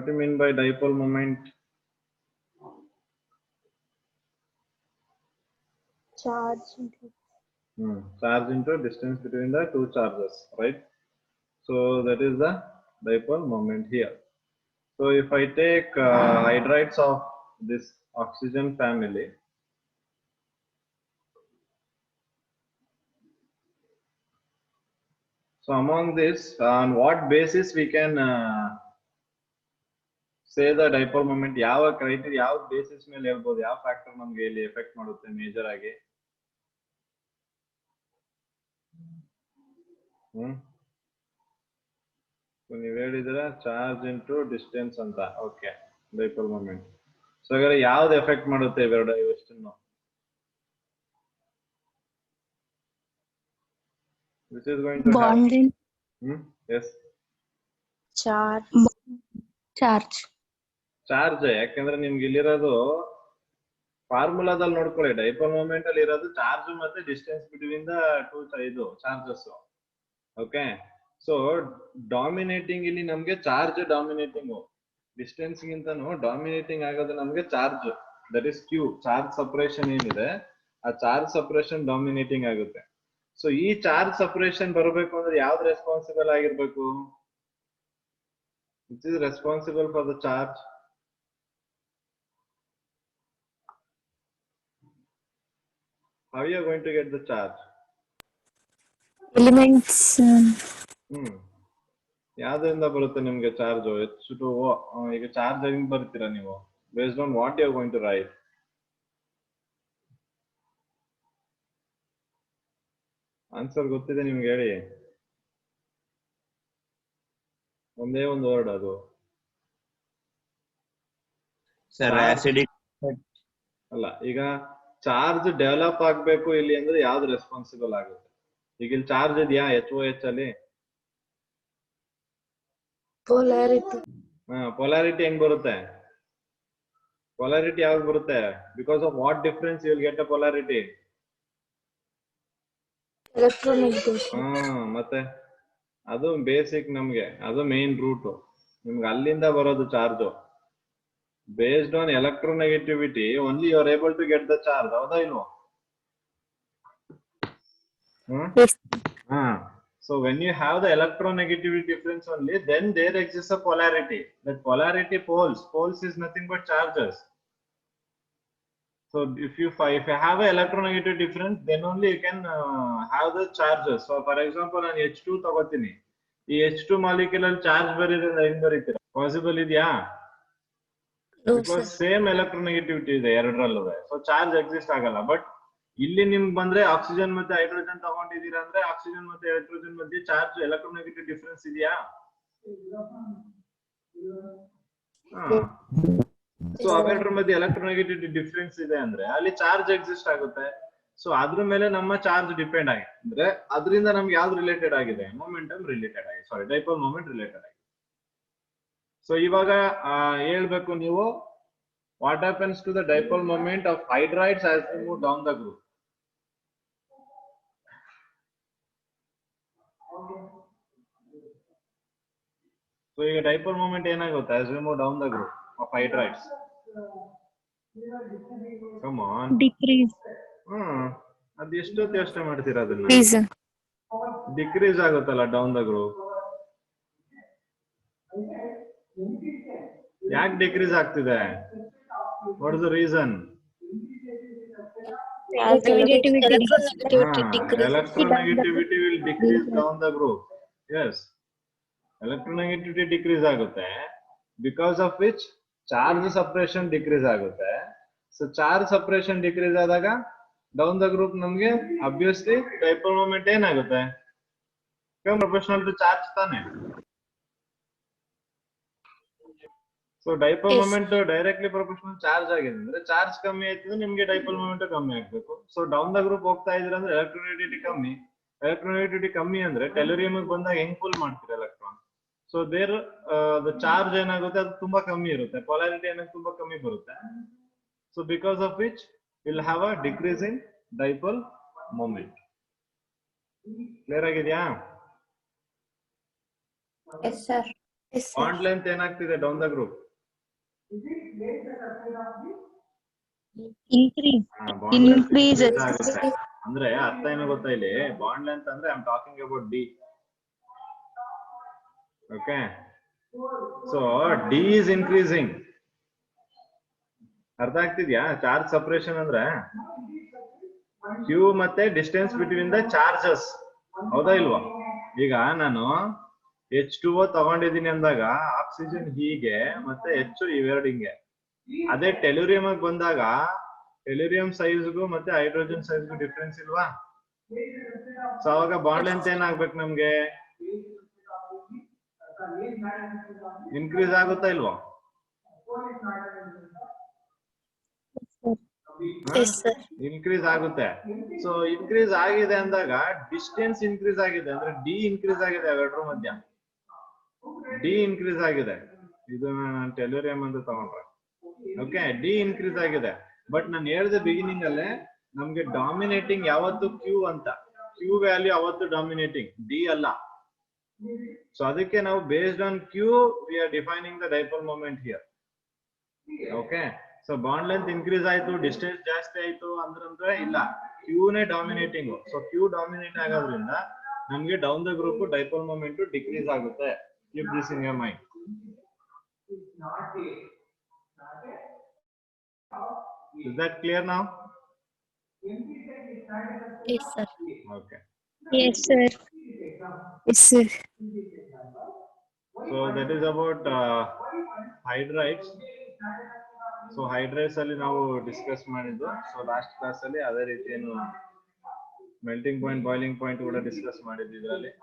What do you mean by dipole moment? Charge. Charge into distance between the two charges, right? So that is the dipole moment here. So if I take hydrides of this oxygen family, so among this, on what basis we can say the dipole moment? ಯಾವ criteria, ಯಾವ basis ಮೇಲೆ ಹೇಳ್ಬೋದು, ಯಾವ factor ನಮಗೆ ಇಲ್ಲಿ effect ಮಾಡುತ್ತೆ major ಆಗಿ? ನೀವು ಹೇಳಿದ್ರೆ ಚಾರ್ಜ್ ಇಂಟು ಡಿಸ್ಟೆನ್ಸ್ ಅಂತ. Okay, dipole moment. ಸೊ ಹಾಗಾದ್ರೆ ಯಾವ್ದು ಎಫೆಕ್ಟ್ ಮಾಡುತ್ತೆ ಇವೆರಡು ಇವೆಷ್ಟನ್ನು? This is going to bonding. Yes. Charge. ಯಾಕಂದ್ರೆ ನಿಮ್ಗೆ ಇಲ್ಲಿರೋದು ಫಾರ್ಮುಲಾದಲ್ಲಿ ನೋಡ್ಕೊಳ್ಳಿ, ಡೈಪೋಲ್ ಮೊಮೆಂಟ್ ಅಲ್ಲಿ ಇರೋದು ಚಾರ್ಜ್ ಮತ್ತೆ ಡಿಸ್ಟೆನ್ಸ್ ಬಿಟ್ವೀನ್ ದ ಟೂ ಇದು ಚಾರ್ಜಸ್. ಓಕೆ, ಸೊ ಡಾಮಿನೇಟಿಂಗ್ ಇಲ್ಲಿ ನಮ್ಗೆ ಚಾರ್ಜ್ ಡಾಮಿನೇಟಿಂಗ್, ಡಿಸ್ಟೆನ್ಸ್ ಗಿಂತನೂ ಡಾಮಿನೇಟಿಂಗ್ ಆಗೋದು ನಮ್ಗೆ charge, that is Q. Charge separation ಏನಿದೆ ಆ ಚಾರ್ಜ್ ಸಪರೇಷನ್ ಡಾಮಿನೇಟಿಂಗ್ ಆಗುತ್ತೆ. ಸೊ ಈ ಚಾರ್ಜ್ ಸಪರೇಷನ್ ಬರಬೇಕು ಅಂದ್ರೆ ಯಾವ್ದು ರೆಸ್ಪಾನ್ಸಿಬಲ್ ಆಗಿರ್ಬೇಕು? Which is responsible for the charge? How you are going to get the charge? Elements. ಯಾವ್ದ್ರಿಂದ ಬರುತ್ತೆ ನಿಮ್ಗೆ ಚಾರ್ಜ್? H2O. ಈಗ ಚಾರ್ಜ್ ಹೆಂಗ್ ಬರ್ತೀರಾ ನೀವು? Based on what you are going to write. Answer ಗೊತ್ತಿದೆ ನಿಮ್ಗೆ, ಹೇಳಿ. ಒಂದೇ ಒಂದು ವರ್ಡ್ ಅದು. ಸರ್ ಆಸಿಡಿಕ್ ಅಲ್ಲ, ಈಗ ಚಾರ್ಜ್ ಡೆವಲಪ್ ಆಗ್ಬೇಕು ಇಲ್ಲಿ ಅಂದ್ರೆ ಯಾವ್ದು ರೆಸ್ಪಾನ್ಸಿಬಲ್ ಆಗುತ್ತೆ? ಈಗ ಇಲ್ಲಿ ಚಾರ್ಜ್ ಇದೆಯಾ HOH ಅಲ್ಲಿ? ಪೊಲಾರಿಟಿ ಹೆಂಗ್ ಬರುತ್ತೆ? ಪೊಲಾರಿಟಿ ಯಾವ್ದು ಬರುತ್ತೆ? Because of what difference you will get a polarity? ಮತ್ತೆ ಅದು ಬೇಸಿಕ್, ನಮ್ಗೆ ಅದು ಮೇನ್ ರೂಟ್. ನಿಮ್ಗೆ ಅಲ್ಲಿಂದ ಬರೋದು charge. Based on electronegativity only you are able to get the charge. ಹೌದಾ ಇಲ್ವೋ? So when you have the electronegativity difference only, then there exists a polarity. That polarity poles is nothing but charges. So if you have a electronegative difference, then only you can have the charges. So for example, ನಾನು H2 ತಗೋತೀನಿ, ಈ H2 molecule ಅಲ್ಲಿ charge ಬರೀದ್ರೆ ಹೆಂಗ್ ಬರೀತೀರಾ? Possible ಇದೆಯಾ? Because same electronegativity ಇದೆ ಎರಡರಲ್ಲೂ, so charge exist ಆಗಲ್ಲ. But ಇಲ್ಲಿ ನಿಮ್ಗೆ ಬಂದ್ರೆ ಆಕ್ಸಿಜನ್ ಮತ್ತೆ ಹೈಡ್ರೋಜನ್ ತಗೊಂಡಿದ್ದೀರಾ ಅಂದ್ರೆ ಆಕ್ಸಿಜನ್ ಮತ್ತೆ ಹೈಡ್ರೋಜನ್ ಮಧ್ಯೆ ಚಾರ್ಜ್ ಎಲೆಕ್ಟ್ರೋನೆಗೆಟಿವ್ ಡಿಫರೆನ್ಸ್ ಇದೆಯಾ? ಸೊ ಅವೆರಡರ ಮಧ್ಯೆ ಎಲೆಕ್ಟ್ರೋನೆಗೆಟಿವ್ ಡಿಫರೆನ್ಸ್ ಇದೆ ಅಂದ್ರೆ ಅಲ್ಲಿ ಚಾರ್ಜ್ ಎಕ್ಸಿಸ್ಟ್ ಆಗುತ್ತೆ. ಸೊ ಅದ್ರ ಮೇಲೆ ನಮ್ಮ ಚಾರ್ಜ್ ಡಿಪೆಂಡ್ ಆಗಿದೆ. ಅಂದ್ರೆ ಅದರಿಂದ ನಮ್ಗೆ ಯಾವ್ದು ರಿಲೇಟೆಡ್ ಆಗಿದೆ? ಮೊಮೆಂಟಮ್ ರಿಲೇಟೆಡ್ ಆಗಿದೆ, ಸಾರಿ ಡೈಪೋಲ್ ಮೊಮೆಂಟ್ ರಿಲೇಟೆಡ್ ಆಗಿದೆ. ಸೊ ಇವಾಗ ಹೇಳ್ಬೇಕು ನೀವು, what happens to the dipole moment of hydrides as we move down the group? So ಈಗ ಡೈಪೋಲ್ ಮೊಮೆಂಟ್ ಏನಾಗುತ್ತೆ as we move down the group of hydrides? Come on, Decrease. ಅದು ಎಷ್ಟೊತ್ತು ಯೋಚನೆ ಮಾಡ್ತೀರಾ ಅದನ್ನ? ಡಿಕ್ರೀಸ್ ಆಗುತ್ತಲ್ಲ ಡೌನ್ ದ ಗ್ರೂಪ್. ಯಾಕೆ decrease ಆಗ್ತಿದೆ? What is the reason? Electronegativity will decrease down the group. Yes, electronegativity decrease ಆಗುತ್ತೆ, because of which charge separation decrease ಆಗುತ್ತೆ. So charge separation decrease ಆದಾಗ down the group ನಮ್ಗೆ obviously dipole moment ಏನಾಗುತ್ತೆ? proportional to charge ತಾನೆ. So dipole moment directly proportional charge ಆಗಿದೆ ಅಂದ್ರೆ charge ಕಮ್ಮಿ ಆಯ್ತಂದ್ರೆ ನಿಮ್ಗೆ ಡೈಪೋಲ್ ಮೊಮೆಂಟ್ ಕಮ್ಮಿ ಆಗ್ಬೇಕು. ಸೊ ಡೌನ್ ದ ಗ್ರೂಪ್ ಹೋಗ್ತಾ ಇದ್ರೆ ಅಂದ್ರೆ ಎಲೆಕ್ಟ್ರೋನೆಗೆಟಿವಿಟಿ ಕಮ್ಮಿ ಅಂದ್ರೆ ಟೆಲೂರಿಯಂ ಬಂದಾಗ ಹೆಂಗ್ ಫುಲ್ ಮಾಡ್ತೀರಾ electron? So there the charge ಏನಾಗುತ್ತೆ ಅದು ತುಂಬಾ ಕಮ್ಮಿ ಇರುತ್ತೆ, ಪೊಲಾರಿಟಿ ಏನಾಗುತ್ತೆ ತುಂಬಾ ಕಮ್ಮಿ ಬರುತ್ತೆ. So because of which will have a decrease in dipole moment. Clear ಆಗಿದೆಯಾ? Yes sir. Yes, sir. Bond length ಏನಾಗ್ತಿದೆ down the group? Increase. Bond length Increases. ಆಗುತ್ತೆ. ಅಂದ್ರೆ ಅರ್ಥ ಏನು ಗೊತ್ತಾ ಇಲ್ಲಿ? ಬಾಂಡ್ ಲೆಂತ್ ಅಂದ್ರೆ I am talking about D. Okay, so D is increasing. ಅರ್ಥ ಆಗ್ತಿದ್ಯಾ? ಚಾರ್ಜ್ ಸಪರೇಷನ್ ಅಂದ್ರೆ ಕ್ಯೂ ಮತ್ತೆ ಡಿಸ್ಟೆನ್ಸ್ ಬಿಟ್ವೀನ್ ದ ಚಾರ್ಜಸ್. ಹೌದಾ ಇಲ್ವಾ? ಈಗ ನಾನು H2O ತಗೊಂಡಿದ್ದೀನಿ ಅಂದಾಗ ಆಕ್ಸಿಜನ್ ಹೀಗೆ ಮತ್ತೆ ಹೆಚ್ಚು ಇವೆರಡು ಹಿಂಗೆ. ಅದೇ ಟೆಲೂರಿಯಂ ಬಂದಾಗ ಟೆಲೂರಿಯಂ ಸೈಜ್ಗೂ ಮತ್ತೆ ಹೈಡ್ರೋಜನ್ ಸೈಜ್ಗೂ ಡಿಫ್ರೆನ್ಸ್ ಇಲ್ವಾ? ಸೊ ಅವಾಗ ಬಾಂಡ್ ಲೆಂತ್ ಏನಾಗ್ಬೇಕು ನಮ್ಗೆ? ಇನ್ಕ್ರೀಸ್ ಆಗುತ್ತಾ ಇಲ್ವಾ? Yes, sir. ಇನ್ಕ್ರೀಸ್ ಆಗುತ್ತೆ. ಸೊ ಇನ್ಕ್ರೀಸ್ ಆಗಿದೆ ಅಂದಾಗ ಡಿಸ್ಟೆನ್ಸ್ ಇನ್ಕ್ರೀಸ್ ಆಗಿದೆ ಅಂದ್ರೆ ಡಿ ಇನ್ಕ್ರೀಸ್ ಆಗಿದೆ ಅವೆರಡರ ಮಧ್ಯ. ಡಿ ಇನ್ಕ್ರೀಸ್ ಆಗಿದೆ. ಇದು ನಾನು ಟೆಲೂರಿಯಂ ಅಂತ ತಗೊಂಡ್ರೆ ಓಕೆ, ಡಿ ಇನ್ಕ್ರೀಸ್ ಆಗಿದೆ. ಬಟ್ ನಾನು ಹೇಳಿದ ಬಿಗಿನಿಂಗ್ ಅಲ್ಲೇ ನಮ್ಗೆ ಡಾಮಿನೇಟಿಂಗ್ ಯಾವತ್ತು ಕ್ಯೂ ಅಂತ. ಕ್ಯೂ ವ್ಯಾಲ್ಯೂ ಯಾವತ್ತು ಡಾಮಿನೇಟಿಂಗ್, ಡಿ ಅಲ್ಲ. ಸೊ ಅದಕ್ಕೆ ನಾವು based on Q we are defining the dipole moment here. Okay, so bond length increase ಆಯ್ತು, ಡಿಸ್ಟೆನ್ಸ್ ಜಾಸ್ತಿ ಆಯ್ತು ಅಂದ್ರೆ ಇಲ್ಲ, ಕ್ಯೂನೇ ಡಾಮಿನೇಟಿಂಗ್. ಸೊ ಕ್ಯೂ ಡಾಮಿನೇಟ್ ಆಗೋದ್ರಿಂದ ನಮ್ಗೆ down the group dipole moment decrease ಆಗುತ್ತೆ. Keep this in your mind. Is that clear now? Yes, sir. Okay. Yes, sir. Yes, sir. So that is about hydrides. So hydrides ಅಲ್ಲಿ ನಾವು discuss ಮಾಡಿದ್ದು. So last class ಅಲ್ಲಿ ಅದೇ ರೀತಿ ಏನು melting point, boiling point ಕೂಡ discuss ಮಾಡಿದ್ವಿ ಇದರಲ್ಲಿ.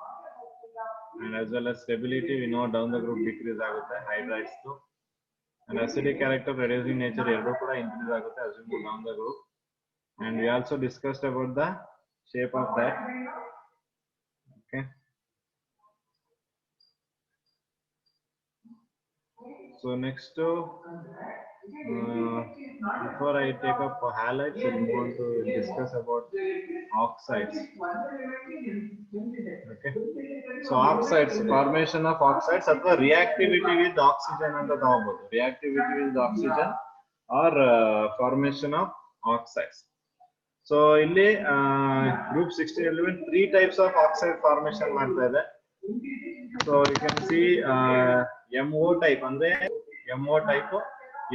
And as well as stability, we know down the group decrease ಆಗುತ್ತೆ hydrides ದು. And acidic character, reducing nature ಎರಡೂ ಕೂಡ increase ಆಗುತ್ತೆ as we move down the group. And we also discussed about the shape of that. Okay. So next, before I take up halides, I want to discuss about oxides. Okay. So oxides, formation of oxides, ಅಥವಾ reactivity with oxygen ಅಂತ ತಗೋಬಹುದು. Reactivity with oxygen or formation of oxides. So ಇಲ್ಲಿ group 16 element 3 types of oxide formation ಮಾಡ್ತಾ ಇದೆ. So you can see MO type ಅಂದ್ರೆ MO type,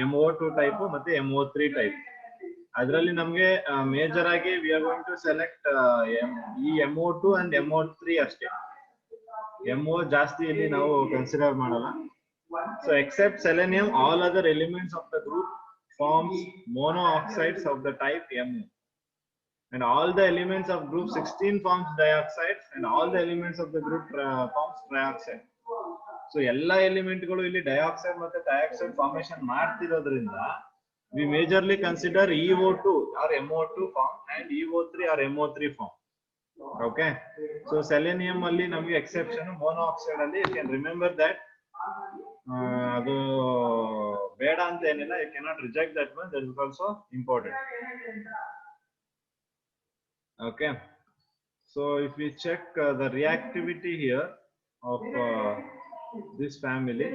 MO2 type ಮತ್ತೆ MO3 type. ಅದರಲ್ಲಿ ನಮಗೆ ಮೇಜರ್ ಆಗಿ we are going to select ಈ MO2 and MO3 ಅಷ್ಟೇ. MO ಜಾಸ್ತಿ ಇಲ್ಲಿ ನಾವು ಕನ್ಸಿಡರ್ ಮಾಡಲ್ಲ. So except selenium, all other elements of the group forms mono oxides of the type MO. And all the elements of group 16 forms dioxides, and all the elements of the group forms trioxide. So ಎಲ್ಲ element ಗಳು ಇಲ್ಲಿ dioxide ಮತ್ತೆ trioxide formation ಮಾಡ್ತಿರೋದ್ರಿಂದ we majorly consider EO2 or MO2 form and EO3 or MO3 form. Okay, so selenium ಅಲ್ಲಿ ನಮಗೆ exception, mono oxide ಅಲ್ಲಿ you can remember that ಅದು ಬೇಡ ಅಂತ ಏನಿಲ್ಲ, you cannot reject that one, that is also important. Okay, so if we check the reactivity here of this family,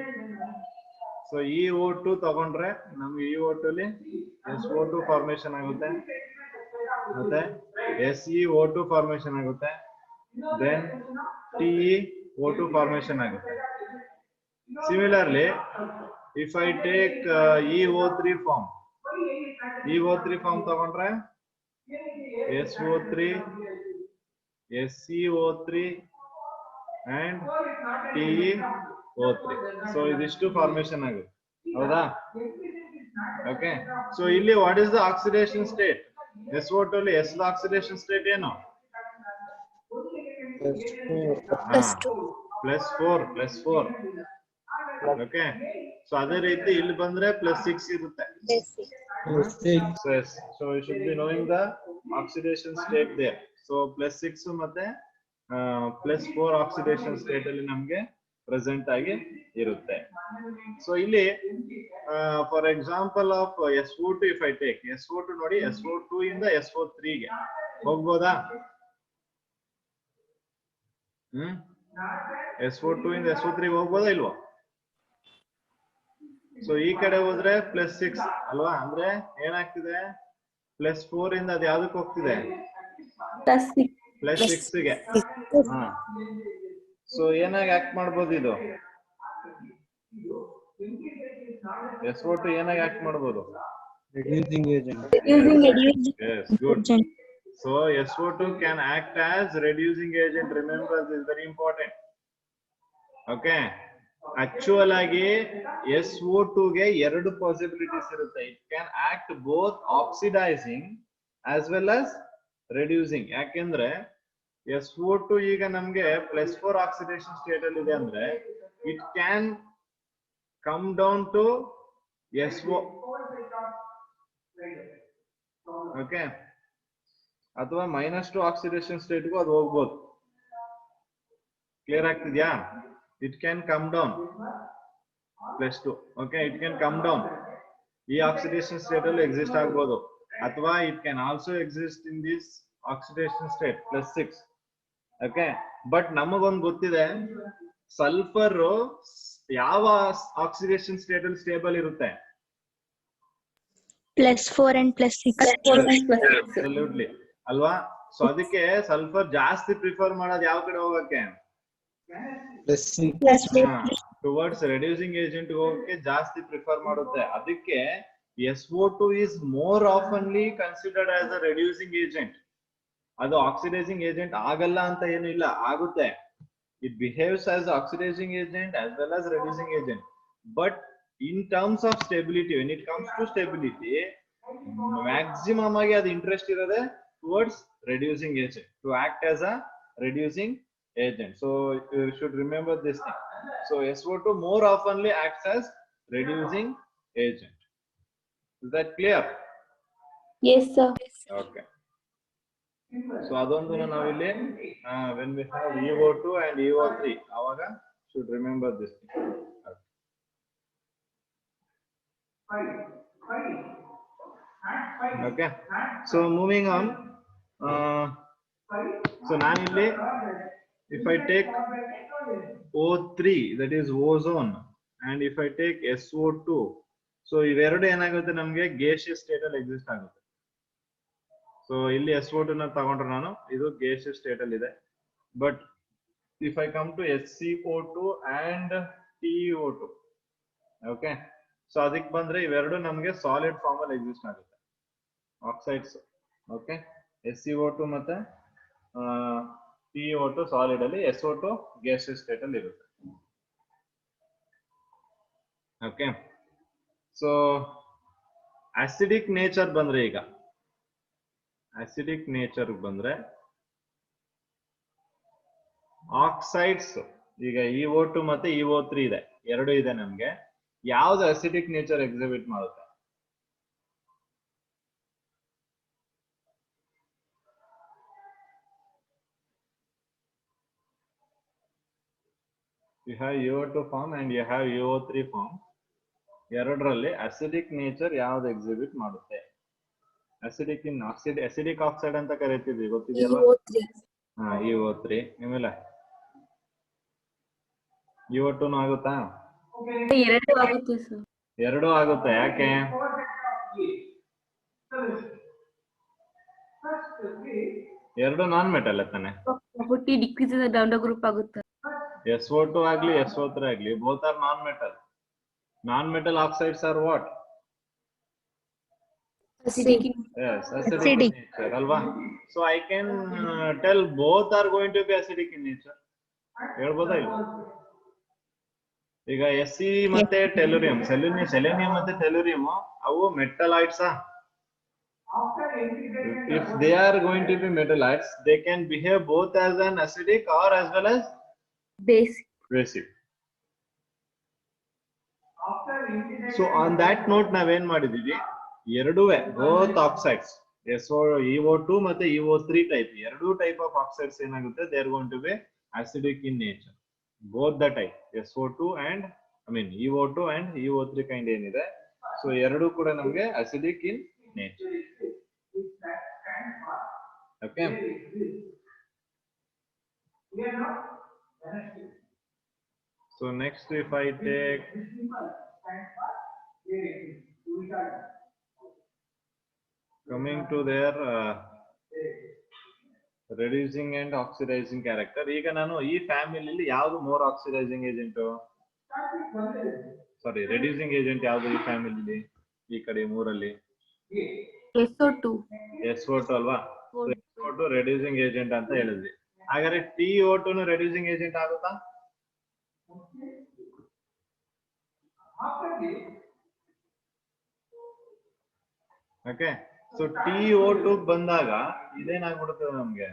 so EO2 ತಗೊಂಡ್ರೆ ನಮಗೆ EO2 ಅಲ್ಲಿ SO2 ಫಾರ್ಮೇಶನ್ ಆಗುತ್ತೆ, ಮತ್ತೆ SeO2 ಫಾರ್ಮೇಶನ್ ಆಗುತ್ತೆ, then TeO2 ಫಾರ್ಮೇಶನ್ ಆಗುತ್ತೆ. Similarly, if I take EO3 form, EO3 form ತಗೊಂಡ್ರೆ SO3, SeO3 and TeO3. So ಇದಿಷ್ಟು formation ಆಗುತ್ತೆ, ಹೌದಾ? ಓಕೆ, ಸೊ ಇಲ್ಲಿ what is the oxidation state? SO2 ಅಲ್ಲಿ S ದ ಆಕ್ಸಿಡೇಷನ್ ಸ್ಟೇಟ್ ಏನು? +4. Okay, so ಅದೇ ರೀತಿ ಇಲ್ಲಿ ಬಂದ್ರೆ +6 ಇರುತ್ತೆ. So you should be knowing the oxidation state there. So +6 ಮತ್ತೆ +4 oxidation state ಅಲ್ಲಿ ನಮಗೆ ಪ್ರೆಸೆಂಟ್ ಆಗಿ ಇರುತ್ತೆ. ಸೊ ಇಲ್ಲಿ for example of SO2, if I take SO2 ನೋಡಿ, SO2 ಇಂದ SO3 ಗೆ ಹೋಗ್ಬೋದಾ? SO2 ಇಂದ SO3 ಹೋಗ್ಬೋದಾ ಇಲ್ವಾ? ಸೊ ಈ ಕಡೆ ಹೋದ್ರೆ +6 ಅಲ್ವಾ, ಅಂದ್ರೆ ಏನಾಗ್ತಿದೆ +4 ಇಂದ ಅದು ಯಾವ್ದಕ್ಕೆ ಹೋಗ್ತಿದೆ +6 ಗೆ. ಹಾ, ಸೊ ಏನಾಗಿ ಆಕ್ಟ್ ಮಾಡ್ಬೋದು ಇದು SO2 ಏನಾಗಿ ಆಕ್ಟ್ ಮಾಡ್ಬೋದು? Reducing agent. Yes, good. So SO2 can act as reducing agent. Remember, this is very important. Okay. Actual ಆಗಿ SO2 ಗೆ ಎರಡು ಪಾಸಿಬಿಲಿಟೀಸ್ ಇರುತ್ತೆ. It can act both oxidizing as well as reducing. ಯಾಕೆಂದ್ರೆ SO2 ಈಗ ನಮ್ಗೆ +4 oxidation state ಅಲ್ಲಿ ಇದೆ ಅಂದ್ರೆ it can come down to SO. Okay. ಅಥವಾ -2 ಆಕ್ಸಿಡೇಷನ್ ಸ್ಟೇಟ್ಗೂ ಅದು ಹೋಗ್ಬೋದು. ಕ್ಲಿಯರ್ ಆಗ್ತಿದ್ಯಾ? It can come down +2. Okay, it can come down. ಈ ಆಕ್ಸಿಡೇಷನ್ ಸ್ಟೇಟ್ ಅಲ್ಲಿ ಎಕ್ಸಿಸ್ಟ್ ಆಗ್ಬೋದು, ಅಥವಾ it can also exist in this oxidation state +6. Okay, but ನಮಗೊಂದು ಗೊತ್ತಿದೆ, ಸಲ್ಫರ್ ಯಾವ ಆಕ್ಸಿಡೇಷನ್ ಸ್ಟೇಟ್ ಅಲ್ಲಿ ಸ್ಟೇಬಲ್ ಇರುತ್ತೆ? +4 and +6. Absolutely. ಅಲ್ವಾ? ಸೊ ಅದಕ್ಕೆ ಸಲ್ಫರ್ ಜಾಸ್ತಿ ಪ್ರಿಫರ್ ಮಾಡೋದು ಯಾವ ಕಡೆ ಹೋಗಕ್ಕೆ? ಟುವರ್ಡ್ಸ್ ರೆಡ್ಯೂಸಿಂಗ್ ಏಜೆಂಟ್ ಹೋಗಕ್ಕೆ ಜಾಸ್ತಿ ಪ್ರಿಫರ್ ಮಾಡುತ್ತೆ. ಅದಕ್ಕೆ SO2 is more oftenly considered as a reducing agent. ಅದು ಆಕ್ಸಿಡೈಸಿಂಗ್ ಏಜೆಂಟ್ ಆಗಲ್ಲ ಅಂತ ಏನು ಇಲ್ಲ, ಆಗುತ್ತೆ. It behaves as oxidizing agent as well as reducing agent. But in terms of stability, when it comes to stability, maximum ಆಗಿ ಅದು interest ಇರೋದೇ towards reducing agent, to act as a reducing agent. So you should remember this thing. So SO2 more oftenly acts as reducing agent. Is that clear? Yes, sir. Okay. So adonduna navilli when we have EO2 and EO3 avaga should remember this thing. Okay. So moving on. So nanilli if I take O3, that is ozone, and if I take SO2, so iveradu enagutte namge gaseous state alli exist agutte. So illi SO2 na tagondre nanu idu gaseous state alli ide. But if I come to SCO2 and TiO2, okay, so adik bandre iveradu namge solid form alli exist agutte, oxides. Okay, SCO2 ಮತ್ತೆ TiO2 solid ಅಲ್ಲಿ, SO2 gaseous state ಅಲ್ಲಿ ಇರುತ್ತೆ. Okay, so acidic nature ಬಂದ್ರೆ, ಈಗ acidic nature ಬಂದ್ರೆ oxides, ಈಗ EO2 ಮತ್ತೆ EO3 ಇದೆ, ಎರಡು ಇದೆ ನಮ್ಗೆ. ಯಾವ್ದು ಅಸಿಡಿಕ್ ನೇಚರ್ ಎಕ್ಸಿಬಿಟ್ ಮಾಡುತ್ತೆ? You have EO2 form and you have EO3 form. ಎರಡರಲ್ಲಿ ಅಸಿಡಿಕ್ ನೇಚರ್ ಯಾವ್ದು ಎಕ್ಸಿಬಿಟ್ ಮಾಡುತ್ತೆ? ಅಸಿಡಿಕ್ ಇನ್ ಆಕ್ಸಿಡ್, ಅಸಿಡಿಕ್ ಆಕ್ಸೈಡ್ ಅಂತ ಕರಿತೀವಿ, ಗೊತ್ತಿದೆಯಲ್ವಾ? EO3. ನಿಮ್ಮಲ್ಲ EO2 ಆಗುತ್ತಾ? ಎರಡು ಆಗುತ್ತೆ. ಯಾಕೆ? ಎರಡು ನಾನ್ ಮೆಟಲ್ ತಾನೆ. ಗ್ರೂಪ್ ಆಗುತ್ತೆ. SO2 agli SO3 agli, both are non-metal. Non-metal oxides are what? Acidic. Yes, acidic in nature, alva. So I can tell both are going to be acidic in nature. ಹೇಳ್ಬೋದಾ ಇಲ್ವಾ? ಈಗ Se ಮತ್ತೆ ಟೆಲೂರಿಯಂ, selenium ಮತ್ತೆ ಟೆಲೂರಿಯಂ ಅವು metalloids. If they are going to be metallites, they can behave both as an acidic or as well as basic. So on that note ನಾವೇನ್ ಮಾಡಿದೀವಿ, ಎರಡುವೆ both oxides, EO2 ಮತ್ತೆ EO3 type, ಎರಡು type of oxides ಏನಾಗುತ್ತೆ, they are going to be acidic in nature. Both the type SO2 and EO2 and EO3 kind ಏನಿದೆ, so ಎರಡು ಕೂಡ ನಮಗೆ acidic in nature. Okay. So next if I take Coming to their reducing and oxidizing character. ಈಗ ನಾನು ಈ ಫ್ಯಾಮಿಲಿಲಿ ಯಾವುದು more oxidising agent? ಸಾರಿ, reducing agent ಯಾವುದು ಈ ಫ್ಯಾಮಿಲಿಲಿ? ಈ ಕಡೆ ಮೂರಲ್ಲಿ SO2. SO2 ಅಲ್ವಾ? SO2 ರೆಡ್ಯೂಸಿಂಗ್ ಏಜೆಂಟ್ ಅಂತ ಹೇಳಿದ್ವಿ. ಹಾಗಾದ್ರೆ TO2 ನು ರೆಡ್ಯೂಸಿಂಗ್ ಏಜೆಂಟ್ ಆಗುತ್ತಾ? ಓಕೆ, ಸೊ TO2 ಬಂದಾಗ ಇದೇನಾಗ್ಬಿಡುತ್ತೆ ನಮ್ಗೆ?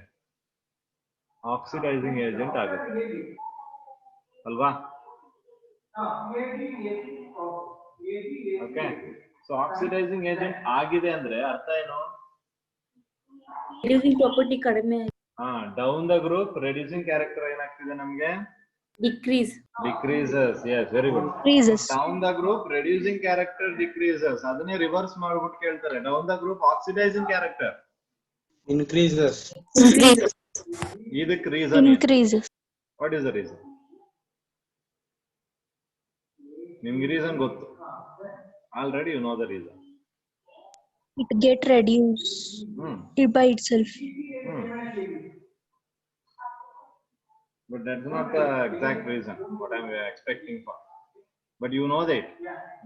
ಆಕ್ಸಿಡೈಸಿಂಗ್ ಏಜೆಂಟ್ ಆಗುತ್ತೆ ಅಲ್ವಾ? ಓಕೆ, ಸೊ ಆಕ್ಸಿಡೈಸಿಂಗ್ ಏಜೆಂಟ್ ಆಗಿದೆ ಅಂದ್ರೆ ಅರ್ಥ ಏನು? Reducing property ಕಡಿಮೆ. Down the group reducing character ಏನಾಗ್ತಿದೆ ನಮ್ಗೆ? Decrease. Decreases. Yes, very good. Decreases. Down the group reducing character decreases. ಅದನ್ನೇ ರಿವರ್ಸ್ ಮಾಡ್ಬಿಟ್ಟು ಕೇಳ್ತಾರೆ. Down the group oxidizing character Increases. Increases. ಇದಕ್ಕೆ reason Increases. What is the reason? ನಿಮ್ಗೆ reason ಗೊತ್ತು. Already you know the reason. It get reduced by itself. But that's not the exact reason what I'm expecting for. But you know that,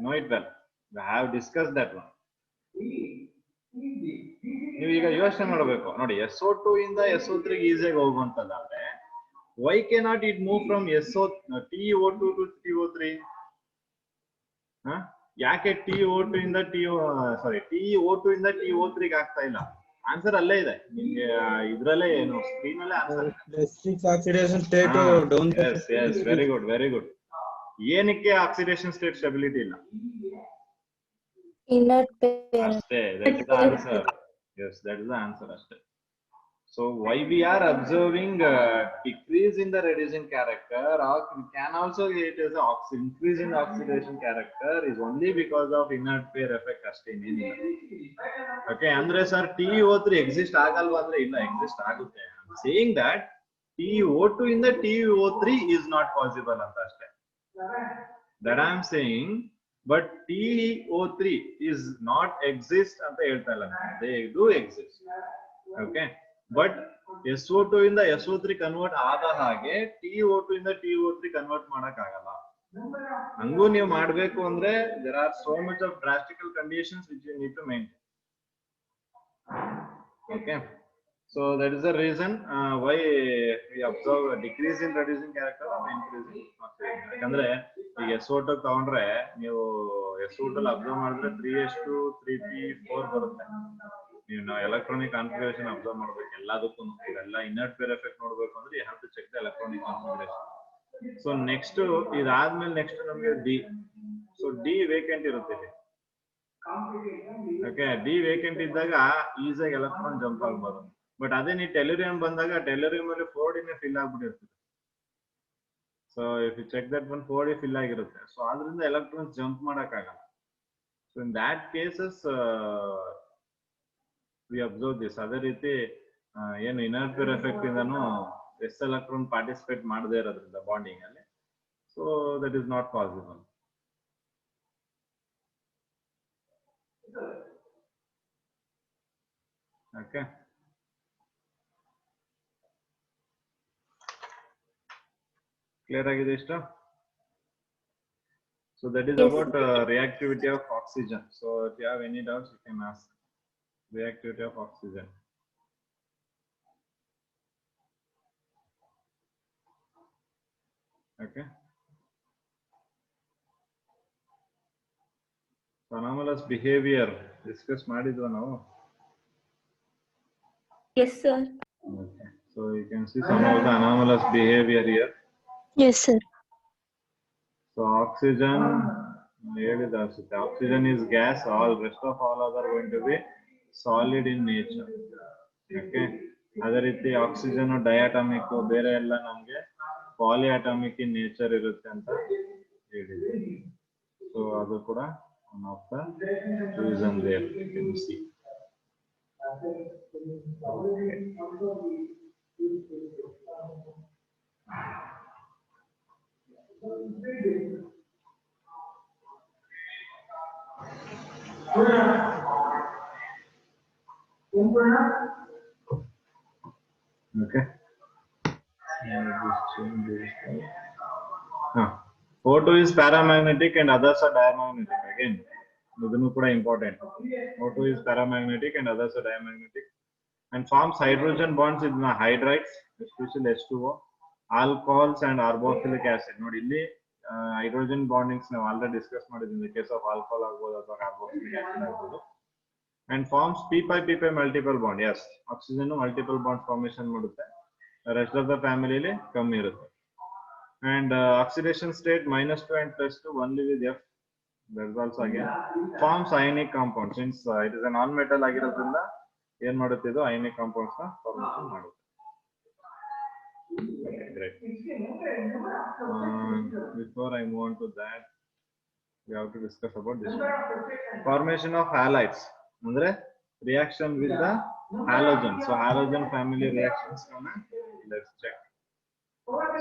know it well. We have discussed that one. ನೀವು ಈಗ ಯೋಚನೆ ಮಾಡಬೇಕು ನೋಡಿ, SO2 ಇಂದ SO3 ಈಸಿಯಾಗಿ ಹೋಗುವಂತದ್ದಾದ್ರೆ why cannot it move from TO2 to TO3? ಯಾಕೆ TO2 ಇಂದ TO2 ಇಂದ TO3 ಗೆ ಆಗ್ತಾ ಇಲ್ಲ? ಆನ್ಸರ್ ಅಲ್ಲೇ ಇದೆ ನಿಮ್ಗೆ, ಇದ್ರಲ್ಲೇ ಏನು ಸ್ಕ್ರೀನ್ ಅಲ್ಲೇ answer. Oxidation state down. Yes, very good, very good. ಏನಕ್ಕೆ ಆಕ್ಸಿಡೇಷನ್ ಸ್ಟೇಟ್ ಸ್ಟೆಬಿಲಿಟಿ ಇಲ್ಲ? Inert pair. ಅಷ್ಟೇ, that is the answer. Yes, that is the answer ಅಷ್ಟೇ. So why we are observing decrease in the reducing character, or we can also it is a increase in the oxidation character is only because of inert pair effect ಅಷ್ಟೇ, ಏನಿಲ್ಲ. Okay, ಅಂದ್ರೆ sir TO3 exist ಆಗಲ್ವಾ ಅಂದ್ರೆ ಇಲ್ಲ, exist ಆಗುತ್ತೆ. I'm saying that TO2 ಇಂದ TO3 is not possible ಅಂತ ಅಷ್ಟೇ. That I am saying, but TO3 is not exist ಅಂತ ಹೇಳ್ತಾ ಇಲ್ಲ, they do exist. Okay, but SO2 ಇಂದ SO3 ಕನ್ವರ್ಟ್ ಆದ ಹಾಗೆ TO2 ಇಂದ TO3 ಕನ್ವರ್ಟ್ ಮಾಡಕ್ ಆಗಲ್ಲ. ಹಂಗೂ ನೀವು ಮಾಡ್ಬೇಕು ಅಂದ್ರೆ there are so much of drastical conditions which you need to maintain. Okay, so that is the reason why we observe a decrease in reducing character or increase in oxidation. ಯಾಕಂದ್ರೆ ಈಗ SO2 ತಗೊಂಡ್ರೆ ನೀವು SO2 observe ಮಾಡಿದ್ರೆ 3s2 3p4 ಬರುತ್ತೆ. ನೀವು electronic configuration observe ಮಾಡ್ಬೇಕು ಎಲ್ಲದಕ್ಕೂ. ಇವೆಲ್ಲ ಇನರ್ಟ್ ಪೇರ್ ಎಫೆಕ್ಟ್ ನೋಡ್ಬೇಕು ಅಂದ್ರೆ you have to check the electronic configuration. So next ಇದಾದ್ಮೇಲೆ ನೆಕ್ಸ್ಟ್ ನಮಗೆ ಡಿ. ಸೊ ಡಿ ವೇಕೆಂಟ್ ಇರುತ್ತೆ ಇಲ್ಲಿ. ಓಕೆ, ಡಿ ವೇಕೆಂಟ್ ಇದ್ದಾಗ ಈಸಿಯಾಗಿ ಎಲೆಕ್ಟ್ರಾನ್ ಜಂಪ್ ಆಗ್ಬೋದು. ಬಟ್ ಅದೇ ನೀವು ಟೆಲೂರಿಯಂ ಬಂದಾಗ ಟೆಲೂರಿಯಂ ಅಲ್ಲಿ 4d ಫಿಲ್ ಆಗ್ಬಿಟ್ಟಿರ್ತದೆ. So if you check that one 4d fill ಆಗಿರುತ್ತೆ. ಸೊ ಆದ್ರಿಂದ ಎಲೆಕ್ಟ್ರಾನ್ಸ್ ಜಂಪ್ ಮಾಡಕ್ ಆಗಲ್ಲ. So in that cases we observe this. ಅದೇ ರೀತಿ ಏನು ಇನರ್ಟ್ ಪೇರ್ ಎಫೆಕ್ಟ್ ಇಂದನು ಎಸ್ ಎಲೆಕ್ಟ್ರಾನ್ ಪಾರ್ಟಿಸಿಪೇಟ್ ಮಾಡದೇ ಇರೋದ್ರಿಂದ ಬಾಂಡಿಂಗ್ ಅಲ್ಲಿ, so that is not possible. Okay, clear ಆಗಿದೆ ಇಷ್ಟ? So that is about reactivity of oxygen. So if you have any doubts you can ask. Reactivity of oxygen. Okay, so anomalous behavior discuss ಮಾಡಿದ್ವಾ ನಾವು? Yes, sir. Okay, so you can see some of the anomalous behavior here. Yes, sir. So oxygen, oxygen is gas, all rest of all other going to be solid in nature. Okay, ಅದೇ ರೀತಿ oxygen diatomic, ಬೇರೆ ಎಲ್ಲ ನಮ್ಗೆ ಪಾಲಿಯಾಟಮಿಕ್ in nature ಇರುತ್ತೆ ಅಂತ ಹೇಳಿದೆ. So ಅದು ಕೂಡ one of the reason there you can see. Okay. O2 is paramagnetic and others are diamagnetic. Again, this is important. O2 is paramagnetic and others are diamagnetic and forms hydrogen bonds in the hydrides, especially H2O, alcohols and carboxylic acid. Nodi illi hydrogen bondings ನಾವು already discuss ಮಾಡಿದ್ವಿ in the case of alcohol ಆಗಬಹುದು ಅಥವಾ carboxylic acid ಆಗಬಹುದು. And forms p5 multiple bond. Yes, oxygen multiple bond formation ಮಾಡುತ್ತೆ. The rest of the family li ಕಮ್ಮಿ ಇರುತ್ತೆ. And oxidation state -2 and +2 only with F. That is also again forms ionic compound. Since it is a non-metal ಆಗಿರೋದ್ರಿಂದ ಏನ್ ಮಾಡುತ್ತೆ ಇದು ionic compounds ನ formation ಮಾಡುತ್ತೆ. Okay, great. Before I move on to that, we have to discuss about this one. Formation of halides. Andre reaction with the halogen. So halogen family reactions come. Let's check.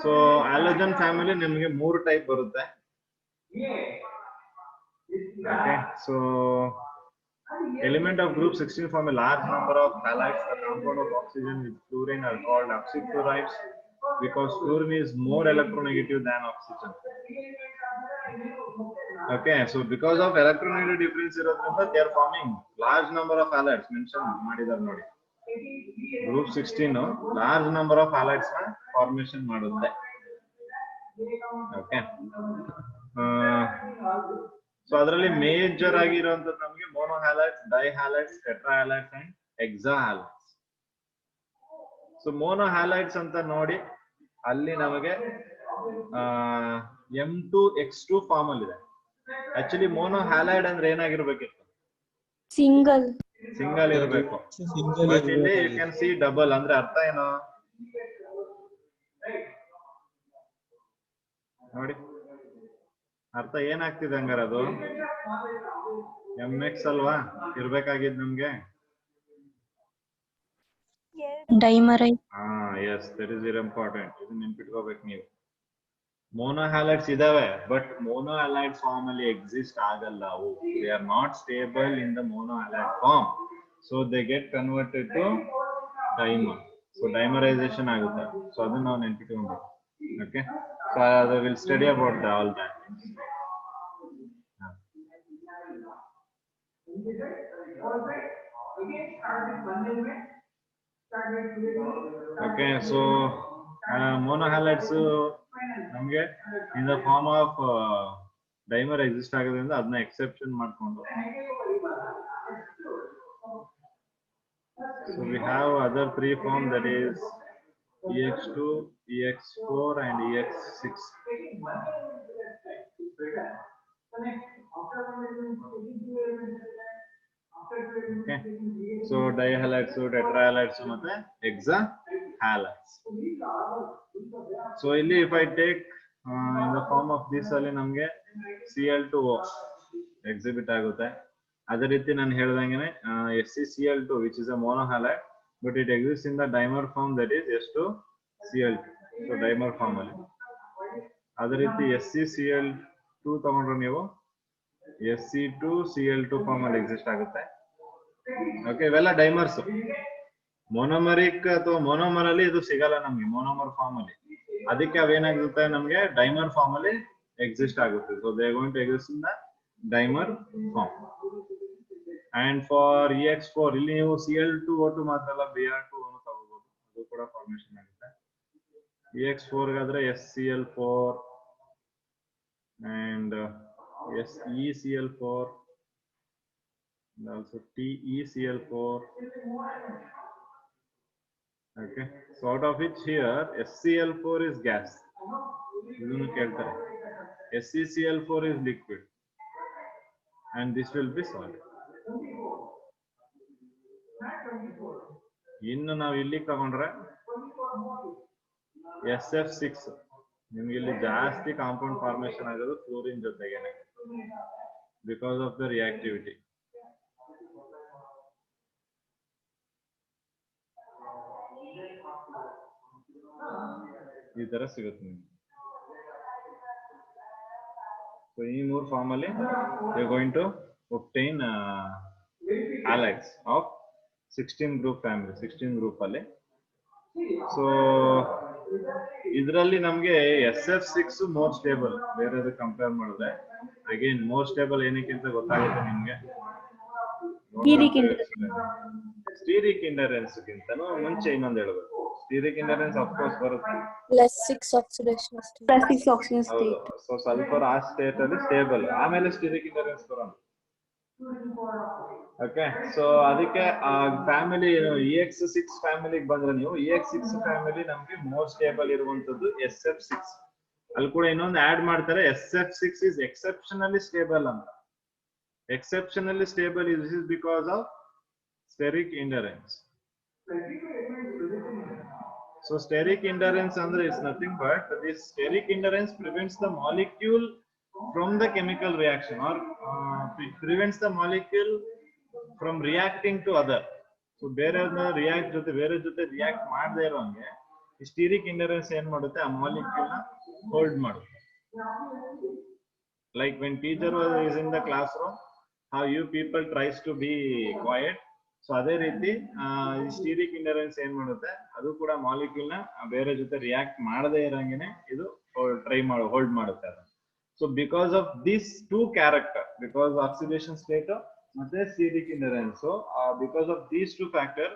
So halogen family ನಿಮಗೆ 3 type ಬರುತ್ತೆ. Okay, so element of group 16 form a large number of halides. The compound of oxygen with fluorine are called oxyfluorides because fluorine is more electronegative than oxygen. Okay, so because of electronegative difference irodrinda they are forming large number of halides mentioned ಮಾಡಿದಾರೆ ನೋಡಿ. Group 16 large number of halides na formation ಮಾಡುತ್ತೆ. Okay. So ಅದರಲ್ಲಿ major ಆಗಿರುವಂತದ್ದು ನಮಗೆ monohalides, dihalides, tetrahalides and hexahalides. So monohalides ಅಂತ ನೋಡಿ ಅಲ್ಲಿ ನಮಗೆ M2X2 ಫಾರ್ಮ್ ಅಲ್ಲಿ ಇದೆ. ಆಕ್ಚುಲಿ monohalide ಅಂದ್ರೆ ಏನಾಗಿರ್ಬೇಕಿತ್ತು? ಸಿಂಗಲ್ ಇರಬೇಕು. ಬಟ್ ಇಲ್ಲಿ ಯು ಕ್ಯಾನ್ ಸಿ ಡಬಲ್ ಅಂದ್ರೆ ಅರ್ಥ ಏನು ನೋಡಿ, ಅರ್ಥ ಏನಾಗ್ತಿದೆ ಹಂಗಾರೆ ಅದು MX ಅಲ್ವಾ ಇರ್ಬೇಕಾಗಿದ್ ನಮ್ಗೆ ಡೈಮರೈಡ್. yes, that is very important. ಇದು ನೆನ್ಪಿಟ್ಕೋಬೇಕು ನೀವು. monohalides ಇದಾವೆ ಬಟ್ monohalide ಫಾರ್ಮ್ ಅಲ್ಲಿ ಎಕ್ಸಿಸ್ಟ್ ಆಗಲ್ಲ ಅವು. they are not stable in the monohalide form, so they get converted to dimer. so dimerization ಆಗುತ್ತೆ. so ಅದನ್ನ ನಾವು ನೆನ್ಪಿಟ್ಕೊಬೇಕು. okay, so I will study about all that. Okay, so monohalides ನಮಗೆ in the form of dimer exist ಆಗೋದ್ರಿಂದ ಅದನ್ನ exception ಮಾಡ್ಕೊಂಡು so we have other three form, that is EX2, EX4 and EX6. Okay, so dihalides, tetrahalides ಮತ್ತೆ hexahalides. so ಇಲ್ಲಿ if I take in the form of this ಅಲ್ಲಿ ನಮಗೆ Cl2O exhibit ಆಗುತ್ತೆ. ಅದೇ ರೀತಿ ನಾನು ಹೇಳ್ದಂಗೆನೆ SeCl2 which is a monohalide but it exists in the dimer form, that is S2Cl2. so dimer form ಅಲ್ಲಿ. ಅದೇ ರೀತಿ SeCl2 ತಗೊಂಡ್ರೆ ನೀವು Se2Cl2 ಫಾರ್ಮ್ ಅಲ್ಲಿ ಎಕ್ಸಿಸ್ಟ್ ಆಗುತ್ತೆ. ಓಕೆ, ಇವೆಲ್ಲ ಡೈಮರ್ಸ್. ಮೊನೋಮರಿಕ್ ಅಥವಾ ಮೊನೋಮರ್ ಅಲ್ಲಿ ಇದು ಸಿಗಲ್ಲ ನಮ್ಗೆ ಮೊನೋಮರ್ ಫಾರ್ಮ್ ಅಲ್ಲಿ. ಅದಕ್ಕೆ ಅವೇನಾಗುತ್ತೆ ನಮ್ಗೆ ಡೈಮರ್ ಫಾರ್ಮ್ ಅಲ್ಲಿ ಎಕ್ಸಿಸ್ಟ್ ಆಗುತ್ತೆ. So they going to exist in the dimer form. And for EX4 ಇಲ್ಲಿ ನೀವು Cl2O2 ಮಾತ್ರ ಅಲ್ಲ Br2 ಅನ್ನು ತಗೋಬಹುದು, ಅದು ಕೂಡ ಫಾರ್ಮೇಶನ್ ಆಗುತ್ತೆ. EX4 Godrej SCl4 and SeCl4 and also TeCl4. okay, so out of which here SCl4 is gas. ಇದನ್ನು ಕೇಳ್ತಾರೆ. SeCl4 is liquid and this will be solid. ಇನ್ನು ನಾವು ಇಲ್ಲಿ ತಗೊಂಡ್ರೆ SF6 ನಿಮ್ಗೆ ಇಲ್ಲಿ ಜಾಸ್ತಿ ಕಾಂಪೌಂಡ್ ಫಾರ್ಮೇಶನ್ ಆಗೋದು ಫ್ಲೋರಿನ್ ಜೊತೆಗೇನೆ ಬಿಕಾಸ್ ಆಫ್ ದ ರಿಯಾಕ್ಟಿವಿಟಿ. ಈ ತರ ಸಿಗುತ್ತೆ ನಿಮ್ಗೆ. ಸೊ ಈ ಮೂರು ಫಾರ್ಮ್ ಅಲ್ಲಿ you are going to obtain halides of 16 group family, 16 group ಅಲ್ಲಿ. ಸೊ ಇದರಲ್ಲಿ ನಮ್ಗೆ SF6 ಮೋರ್ ಸ್ಟೇಬಲ್ ಬೇರೆ ಕಂಪೇರ್ ಮಾಡಿದ್ರೆ. ಅಗೇನ್ ಮೋರ್ ಸ್ಟೇಬಲ್ ಏನಕ್ಕೆ ಅಂತ ಗೊತ್ತಾಗುತ್ತೆ ನಿಮ್ಗೆ. ಸ್ಟೀರಿಕ್ ಇಂಡರೆನ್ಸ್ ಗಿಂತನೂ ಮುಂಚೆ ಇನ್ನೊಂದು ಹೇಳ್ಬೇಕು. ಸ್ಟೀರಿಕ್ ಇಂಡರೆನ್ಸ್ ಅಫ್ಕೋರ್ಸ್ ಬರುತ್ತೆ, +6 oxidation state. ಸೊ ಸಲ್ಫರ್ ಆ ಸ್ಟೇಟ್ ಅಲ್ಲಿ ಸ್ಟೇಬಲ್, ಆಮೇಲೆ ಸ್ಟೀರಿಕ್ ಇಂಡರೆನ್ಸ್ ಬರೋಣ. ಓಕೆ, ಸೊ ಅದಕ್ಕೆ ಆ ಫ್ಯಾಮಿಲಿ EX6 ಫ್ಯಾಮಿಲಿಗೆ ಬಂದ್ರೆ ನೀವು EX6 ಫ್ಯಾಮಿಲಿ ನಮ್ಗೆ ಮೋರ್ ಸ್ಟೇಬಲ್ ಇರುವಂತದ್ದು SF6. ಅಲ್ಲಿ ಕೂಡ ಇನ್ನೊಂದು ಆಡ್ ಮಾಡ್ತಾರೆ, SF6 ಇಸ್ ಎಕ್ಸೆಪ್ಷನಲಿ ಸ್ಟೇಬಲ್ ಅಂತ. Exceptionally stable is because of steric hindrance. So steric endurance andre is nothing but this steric endurance prevents the molecule from the chemical reaction, or prevents the molecule from reacting to other. So ಬೇರೆ react ಮಾಡದೇ ಇರೋಂಗೆ stearic ಇಂಡರೆನ್ಸ್ ಏನ್ ಮಾಡುತ್ತೆ, ಆ molecule ನ hold ಮಾಡುತ್ತೆ. Like when teacher is in the classroom, how you people tries to be quiet. So ಅದೇ ರೀತಿ stearic ಇಂಡರೆನ್ಸ್ ಏನ್ ಮಾಡುತ್ತೆ, ಅದು ಕೂಡ ಮಾಲಿಕ್ಯೂಲ್ ನ ಬೇರೆ ಜೊತೆ ರಿಯಾಕ್ಟ್ ಮಾಡದೇ ಇರಂಗೆನೆ ಇದು ಹೋಲ್ಡ್ ಮಾಡುತ್ತೆ ಅದು. So because of this two character, because oxidation state ಮತ್ತೆ steric hindrance, because of these two factor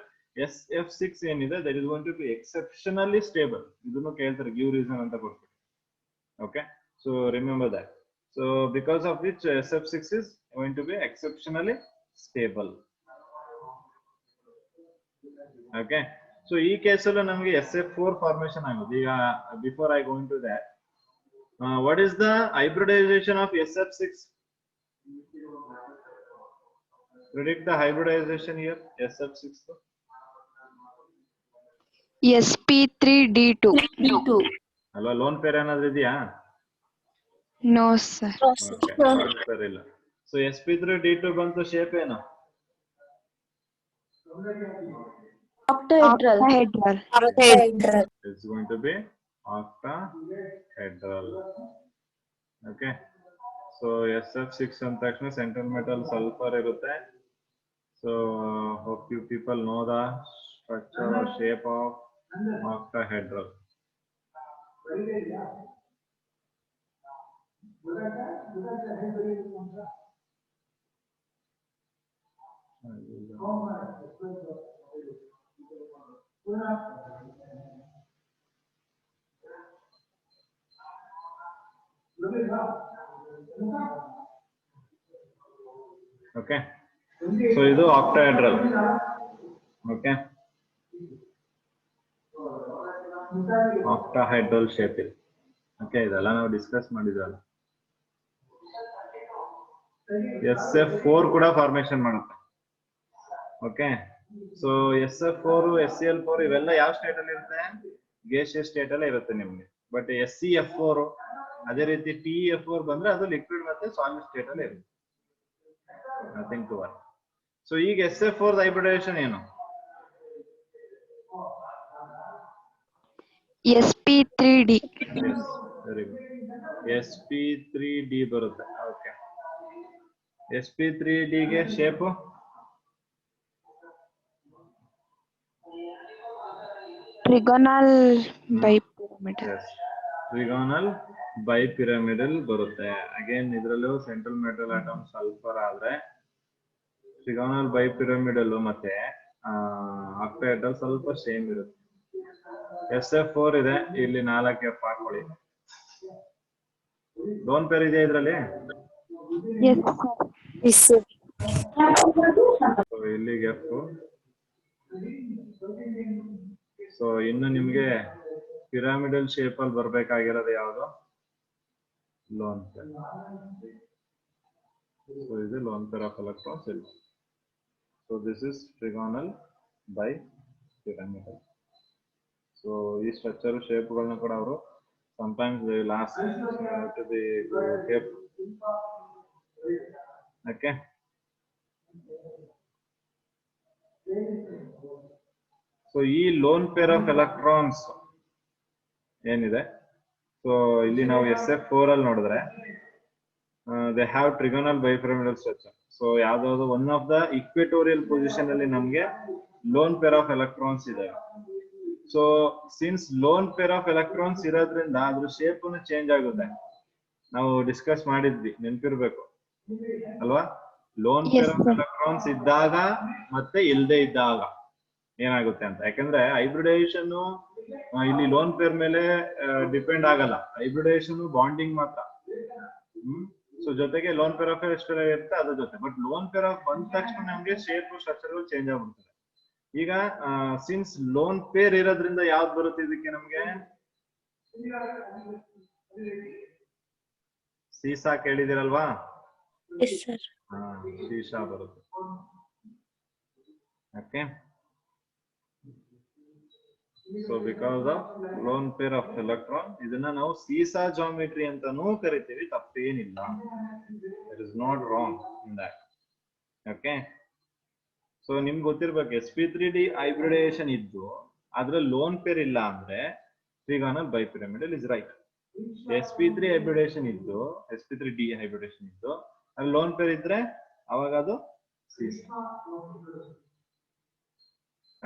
SF6 ಏನಿದೆ that is going to be exceptionally stable. ಇದನ್ನು ಕೇಳ್ತಾರೆ, ಗಿವ್ ರೀಸನ್ ಅಂತ ಕೊಡ್ತೀವಿ. Okay, so remember that. So because of which SF6 is going to be exceptionally stable. Okay, so ಈ ಕೇಸಲ್ಲೂ ನಮಗೆ SF4 formation ಆಗುತ್ತೆ. ಈಗ before I go into that, what is the hybridisation of SF6? Predict the hybridisation here SF6. sp3d2. ಅಲ್ವಾ, lone pair ಏನಾದ್ರು ಇದೆಯಾ? No sir. Sir ಇಲ್ಲ. So sp3d2 ಬಂತು, ಶೇಪ್ ಏನು? Octahedral. It's going to be octahedral. Okay, so SF6 ಅಂತ ತಕ್ಷಣ central metal sulphur ಇರುತ್ತೆ. So hope you people know the structure or shape of octahedral. Okay, so ಇದು octahedral. Okay, octahedral shape ಇದೆ. Okay, ಇದೆಲ್ಲ ನಾವು discuss ಮಾಡಿದ್ವಲ್ಲ. SF4 ಕೂಡ formation ಮಾಡುತ್ತೆ. Okay, so SF4 SCl4 ಇವೆಲ್ಲ ಯಾವ ಸ್ಟೇಟ್ ಅಲ್ಲಿ ಇರುತ್ತೆ? ಗೇಷಿಯಸ್ ಸ್ಟೇಟ್ ಅಲ್ಲೇ ಇರುತ್ತೆ ನಿಮ್ಗೆ. ಬಟ್ SCF4 ಅದೇ ರೀತಿ TeF4 ಬಂದ್ರೆ ಅದು ಲಿಕ್ವಿಡ್ ಮತ್ತೆ ಸಾಲಿಡ್ ಸ್ಟೇಟ್ ಅಲ್ಲಿ ಇರುತ್ತೆ. Nothing to worry. ಸೊ ಈಗ SF4 ಹೈಬ್ರಿಡೈಸೇಷನ್ ಏನು? sp3d. ವೆರಿ ಗುಡ್, sp3d ಬರುತ್ತೆ. ಓಕೆ, sp3d ಗೆ shape Trigonal bipyramidal. Yes, trigonal bipyramidal ಬರುತ್ತೆ. ಅಗೇನ್ ಇದರಲ್ಲೂ ಸೆಂಟ್ರಲ್ ಮೆಟಲ್ ಆಟಮ್ ಸಲ್ಫರ್ ಆದ್ರೆ ಟ್ರಿಗೋನಲ್ ಬೈಪಿರಮಿಡಲ್ ಮತ್ತೆ ಆಕ್ಟಹೆಡ್ರಲ್ ಸ್ವಲ್ಪ ಸೇಮ್ ಇರುತ್ತೆ. SF4 ಇದೆ, ಇಲ್ಲಿ 4F ಹಾಕೊಳ್ಳಿ. ಲೋನ್ ಪೇರ್ ಇದೆ ಇದರಲ್ಲಿ. Yes sir. ಸೊ ಇಲ್ಲಿಗೆ F. ಸೊ ಇನ್ನು ನಿಮ್ಗೆ ಪಿರಾಮಿಡಲ್ ಶೇಪ್ ಅಲ್ಲಿ ಬರ್ಬೇಕಾಗಿರೋದು ಯಾವುದು? Lone pair. ಸೊ ಇದು ಲೋನ್ ಪೇರ್ ಆಫ್ ಎಲೆಕ್ಟ್ರಾನ್ಸ್ ಇಲ್ಲ. So this is trigonal bi pyramidal. So ಈ ಸ್ಟ್ರಕ್ಚರ್ ಶೇಪ್ಗಳನ್ನ ಕೂಡ ಅವರು sometimes they will ask to be careful. Okay, so ಈ ಲೋನ್ ಪೇರ್ ಆಫ್ ಎಲೆಕ್ಟ್ರಾನ್ಸ್ ಏನಿದೆ, ಸೊ ಇಲ್ಲಿ ನಾವು SF4 ಅಲ್ಲಿ ನೋಡಿದ್ರೆ they have trigonal bipyramidal structure. So ಯಾವ್ದಾದ್ರು one of the equatorial position ಅಲ್ಲಿ ನಮ್ಗೆ lone pair of electrons ಇದೆ. So since lone pair of electrons ಇರೋದ್ರಿಂದ ಅದ್ರ shape ಅನ್ನು change ಆಗುತ್ತೆ. ನಾವು ಡಿಸ್ಕಸ್ ಮಾಡಿದ್ವಿ, ನೆನಪಿರ್ಬೇಕು ಅಲ್ವಾ? Loan Yes, pair of sir. Electrons ಇದ್ದಾಗ ಮತ್ತೆ ಇಲ್ಲದೆ ಇದ್ದಾಗ ಏನಾಗುತ್ತೆ ಅಂತ. ಯಾಕಂದ್ರೆ ಹೈಬ್ರಿಡೈಸೇಷನ್ ಇಲ್ಲಿ ಲೋನ್ ಪೇರ್ ಮೇಲೆ ಡಿಪೆಂಡ್ ಆಗಲ್ಲ, ಹೈಬ್ರಿಡೈಸೇಷನ್ ಬಾಂಡಿಂಗ್ ಮಾತ್ರ. ಸೊ ಜೊತೆಗೆ ಲೋನ್ ಪೇರ್ ಆಫ್ ಎಷ್ಟು ಇರುತ್ತೆ ಅದ್ರ ಜೊತೆ, ಬಟ್ ಲೋನ್ ಪೇರ್ ಆಫ್ ಬಂದ ತಕ್ಷಣ ನಮ್ಗೆ ಶೇಪ್ ಸ್ಟ್ರಕ್ಚರ್ ಚೇಂಜ್ ಆಗ್ಬಿಡ್ತದೆ. ಈಗ ಸಿನ್ಸ್ ಲೋನ್ ಪೇರ್ ಇರೋದ್ರಿಂದ ಯಾವ್ದು ಬರುತ್ತೆ ಇದಕ್ಕೆ ನಮ್ಗೆ? ಸೀಸಾ ಕೇಳಿದಿರಲ್ವಾ? Yes, sir. ಸೀಸಾ ಬರುತ್ತೆ. Okay, so because of lone pair of electron ಇದನ್ನ ನಾವು ಸೀಸಾ ಜಾಮೆಟ್ರಿ ಅಂತಾನೂ ಕರಿತೀವಿ, ತಪ್ಪೇನಿಲ್ಲ. It is not wrong in that. Okay, so ನಿಮ್ಗೆ ಗೊತ್ತಿರ್ಬೇಕು sp3d ಹೈಬ್ರಿಡೈಸೇಷನ್ ಇದ್ದು ಅದ್ರಲ್ಲಿ ಲೋನ್ ಪೇರ್ ಇಲ್ಲ ಅಂದ್ರೆ ಟ್ರಿಗೊನಲ್ ಬೈಪಿರಮಿಡಲ್ ಇಸ್ ರೈಟ್. sp3 ಹೈಬ್ರಿಡೇಷನ್ ಇದ್ದು sp3d ಹೈಬ್ರಿಡೇಷನ್ ಇದ್ದು ಅಲ್ಲಿ ಲೋನ್ ಪೇರ್ ಇದ್ರೆ ಅವಾಗ ಅದು ಸೀಸಾ.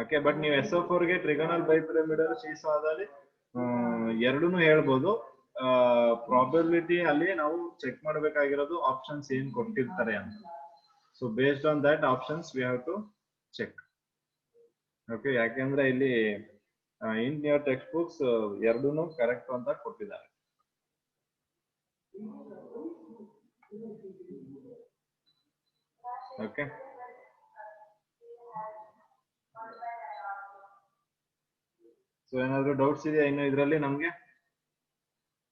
ಓಕೆ, ಬಟ್ ನೀವು SO4 ಗೆ ಟ್ರಿಗೊನಲ್ ಬೈಪಿರಮಿಡಲ್ ಸೀಸಾ ಆದಲ್ಲಿ ಎರಡೂನು ಹೇಳ್ಬೋದು. ಪ್ರಾಬಬಿಲಿಟಿ ಅಲ್ಲಿ ನಾವು ಚೆಕ್ ಮಾಡಬೇಕಾಗಿರೋದು ಆಪ್ಷನ್ಸ್ ಏನ್ ಕೊಟ್ಟಿರ್ತಾರೆ ಅಂತ. So based on that options we have to check. Okay, ಯಾಕೆಂದ್ರೆ ಇಲ್ಲಿ ಇನ್ ಯುವರ್ ಟೆಕ್ಸ್ಟ್ ಬುಕ್ಸ್ ಎರಡೂನು ಕರೆಕ್ಟ್ ಅಂತ ಕೊಟ್ಟಿದ್ದಾರೆ. ಓಕೆ, ಸೊ ಏನಾದ್ರು ಡೌಟ್ಸ್ ಇದೆಯಾ ಇನ್ನು ಇದರಲ್ಲಿ ನಮ್ಗೆ?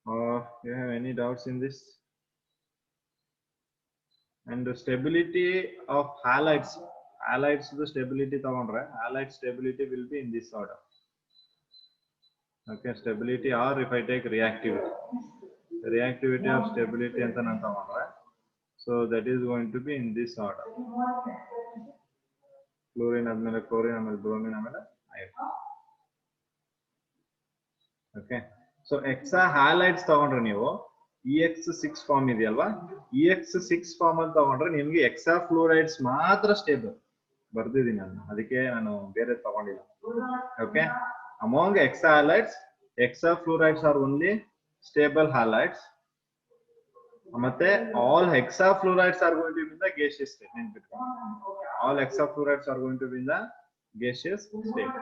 You have any doubts in this? And stability of halides, halides stability ತಗೊಂಡ್ರೆ halide stability will be in this order. Okay, stability are if I take reactivity of stability ಅಂತ ನಾನು ತಗೊಂಡ್ರೆ, so that is going to be in this order. Chlorine ಆದ್ಮೇಲೆ chlorine, ಆಮೇಲೆ bromine, ಆಮೇಲೆ iron. Okay, so hexahalides ತಗೊಂಡ್ರೆ ನೀವು EX6 form ಇದೆಯಲ್ವಾ, EX6 form ಅಂತ ತಗೊಂಡ್ರೆ ನಿಮ್ಗೆ ಎಕ್ಸಾ ಫ್ಲೋರೈಡ್ಸ್ ಮಾತ್ರ ಸ್ಟೇಬಲ್ ಬರ್ದಿದ್ದೀನಿ ನಾನು, ಅದಕ್ಕೆ ನಾನು ಬೇರೆ ತಗೊಂಡಿಲ್ಲ. Okay, among hexahalides hexafluorides are only stable halides, ಮತ್ತೆ all hexafluorides are going to be in the gaseous state. All hexafluorides are going to be in the gaseous state.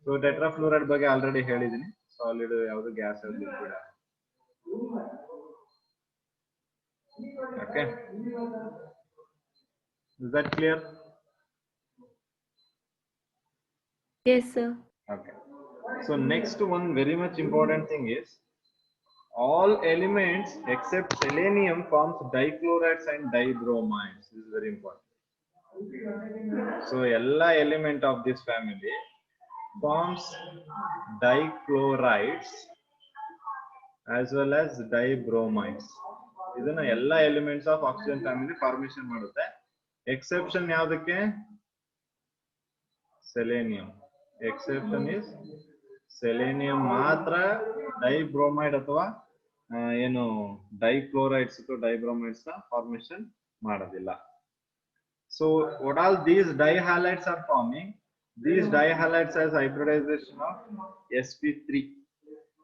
So tetrafluoride ಬಗ್ಗೆ already ಹೇಳಿದೀನಿ, solid ಯಾವುದು, gas ಯಾವುದು, liquid. Okay, is that clear? Yes, sir. Okay, so next one very much important thing is all elements except selenium forms dichlorides and dibromides. This is very important. So ella element of this family forms dichlorides as well as dibromides. ಇದನ್ನ ಎಲ್ಲ elements of oxygen family formation ಮಾಡುತ್ತೆ. Exception ಯಾವ್ದಕ್ಕೆ? Selenium. Exception is selenium ಮಾತ್ರ ಡೈಬ್ರೋಮೈಡ್ ಅಥವಾ ಏನು ಡೈಕ್ಲೋರೈಡ್ಸ್ ಅಥವಾ ಡೈಬ್ರೋಮೈಡ್ಸ್ ನ formation ಮಾಡೋದಿಲ್ಲ. So what all these dihalides are forming? These dihalides has hybridization of sp3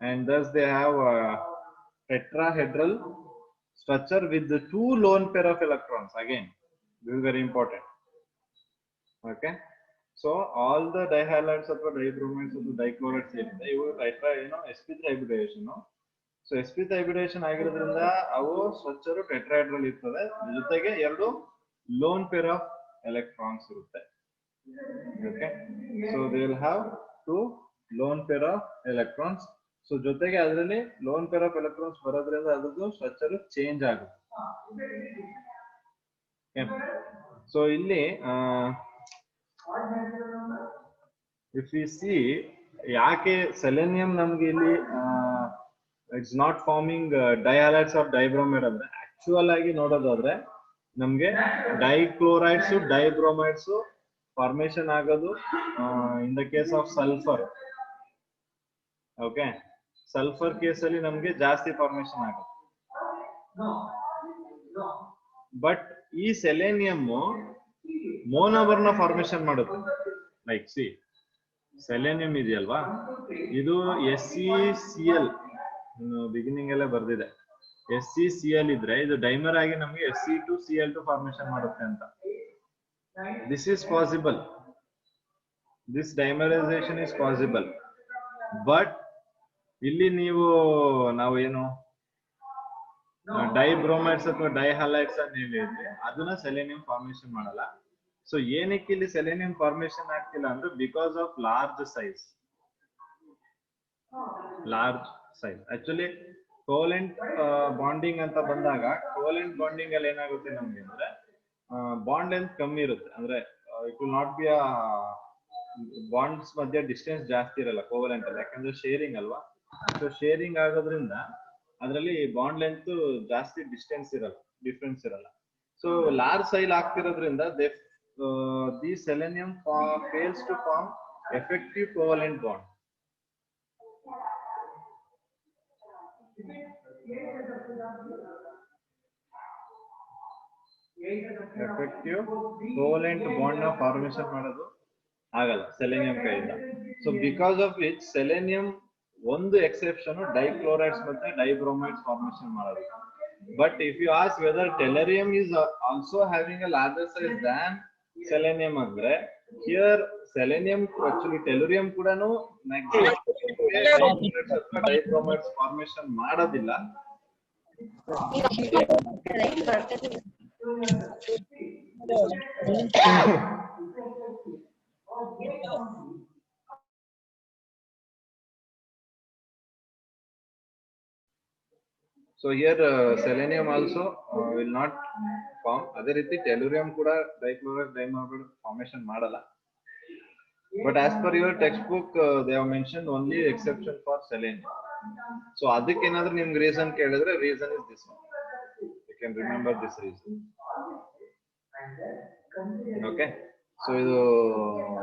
and thus they have a tetrahedral structure with the two lone pair of electrons. Again, this is very important. Okay, so all the dihalides or dibromides or dichlorides they will tetra, sp3 hybridization. So sp3 hybridization ಆಗಿರೋದ್ರಿಂದ ಅವು structure tetrahedral ಇರ್ತದೆ, ಜೊತೆಗೆ ಎರಡು lone pair of electrons ಇರುತ್ತೆ. Okay, so they will have two lone pair of electrons. So ಜೊತೆಗೆ ಅದರಲ್ಲಿ loan pair of electrons ಬರೋದ್ರಿಂದ ಅದ್ರದ್ದು ಸ್ಟ್ರಕ್ಚರ್ ಚೇಂಜ್ ಆಗುತ್ತೆ. ಸೊ ಇಲ್ಲಿ ಇಫ್ ಯು ಸಿ ಯಾಕೆ ಸೆಲೆನಿಯಂ ನಮ್ಗೆ ಇಲ್ಲಿ ಇಟ್ಸ್ ನಾಟ್ ಫಾರ್ಮಿಂಗ್ ಡೈಹ್ಯಾಲೈಡ್ಸ್ ಆಫ್ ಡೈಬ್ರೋಮೈಡ್ ಅಂದ್ರೆ, ಆಕ್ಚುಯಲ್ ಆಗಿ ನೋಡೋದಾದ್ರೆ ನಮ್ಗೆ ಡೈಕ್ಲೋರೈಡ್ಸ್ ಡೈಬ್ರೋಮೈಡ್ಸ್ ಫಾರ್ಮೇಶನ್ ಆಗೋದು in the case of sulphur. Okay, sulphur ಕೇಸಲ್ಲಿ ನಮ್ಗೆ ಜಾಸ್ತಿ ಫಾರ್ಮೇಶನ್ ಆಗುತ್ತೆ. ಬಟ್ ಈ ಸೆಲೆನಿಯಮ್ ಮೋನೋಮರ್ನ ಫಾರ್ಮೇಶನ್ ಮಾಡುತ್ತೆ. ಲೈಕ್ ಸಿ ಸೆಲೆನಿಯಂ ಇದೆಯಲ್ವಾ, ಇದು SeCl ಬಿಗಿನಿಂಗ್ ಎಲ್ಲ ಬರ್ದಿದೆ. SeCl ಇದ್ರೆ ಇದು ಡೈಮರ್ ಆಗಿ ನಮಗೆ Se2Cl2 ಫಾರ್ಮೇಶನ್ ಮಾಡುತ್ತೆ ಅಂತ. This is possible, this dimerisation is possible. But ಇಲ್ಲಿ ನಾವು ಏನು ಡೈಬ್ರೋಮೈಡ್ಸ್ ಅಥವಾ ಡೈಹಲೈಡ್ಸ್ ಅಂತ ಹೇಳಿದ್ರೆ ಅದನ್ನ ಸೆಲೆನಿಯಂ ಫಾರ್ಮೇಶನ್ ಮಾಡಲ್ಲ. ಸೊ ಏನಕ್ಕೆ ಇಲ್ಲಿ ಸೆಲೆನಿಯಂ ಫಾರ್ಮೇಶನ್ ಆಗ್ತಿಲ್ಲ ಅಂದ್ರೆ because of large size. Actually ಕೋಲೆಂಟ್ bonding ಅಂತ ಬಂದಾಗ ಕೋಲೆಂಟ್ ಬಾಂಡಿಂಗ್ ಅಲ್ಲಿ ಏನಾಗುತ್ತೆ ನಮ್ಗೆ ಅಂದ್ರೆ ಬಾಂಡ್ ಲೆಂತ್ ಕಮ್ಮಿ ಇರುತ್ತೆ. ಅಂದ್ರೆ it will not be bonds ಮಧ್ಯೆ ಡಿಸ್ಟೆನ್ಸ್ ಜಾಸ್ತಿ ಇರಲ್ಲ ಕೋವೆಲೆಂಟ್ ಅಲ್ಲಿ, ಯಾಕಂದ್ರೆ ಶೇರಿಂಗ್ ಅಲ್ವಾ. ಸೊ ಶೇರಿಂಗ್ ಆಗೋದ್ರಿಂದ ಅದರಲ್ಲಿ ಬಾಂಡ್ ಲೆಂತ್ ಜಾಸ್ತಿ ಡಿಫ್ರೆನ್ಸ್ ಇರಲ್ಲ. ಸೊ ಲಾರ್ಜ್ ಸೈಲ್ ಆಗ್ತಿರೋದ್ರಿಂದ the selenium fails to form effective covalent bond. Effective covalent bond ನ ಫಾರ್ಮೇಶನ್ ಮಾಡೋದು ಆಗಲ್ಲ ಸೆಲೆನಿಯಂ ಕೈಯಿಂದ. So because of which selenium ಒಂದು ಎಕ್ಸೆಪ್ಷನ್ ಡೈಕ್ಲೋರೈಡ್ಸ್ ಮತ್ತೆ ಡೈಬ್ರೋಮೈಡ್ಸ್ ಫಾರ್ಮೇಶನ್ ಮಾಡೋದು. But if you ask whether tellurium is also having a larger size than selenium ಅಂದ್ರೆ here selenium actually tellurium ಕೂಡ dibromides formation ಮಾಡೋದಿಲ್ಲ. So here selenium also will not form. ಅದೇ ರೀತಿ ಟೆಲೂರಿಯಂ ಕೂಡ ಡೈಕ್ಲೋರೈಡ್ ಡೈಮರ್ಡ್ formation ಮಾಡಲ್ಲ. But as per your textbook they have mentioned only exception for selenium. So ಅದಕ್ಕೆ ಏನಾದ್ರೂ ನಿಮ್ಗೆ ರೀಸನ್ ಕೇಳಿದ್ರೆ reason is this one. You can remember this reason. Okay. So ಇದು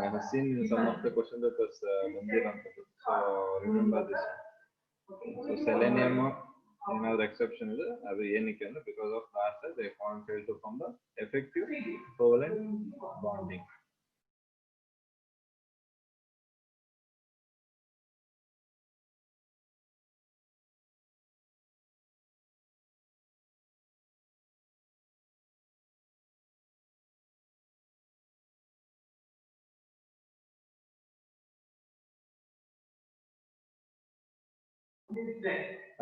I have seen some of the question papers ಬಂದಿರೋಂಥದ್ದು. So remember this one. So selenium ಏನಾದ್ರು exception ಇದೆ, ಅದು ಏನಕ್ಕೆ ಅಂದ್ರೆ because of large size they form fail to form the effective covalent bonding.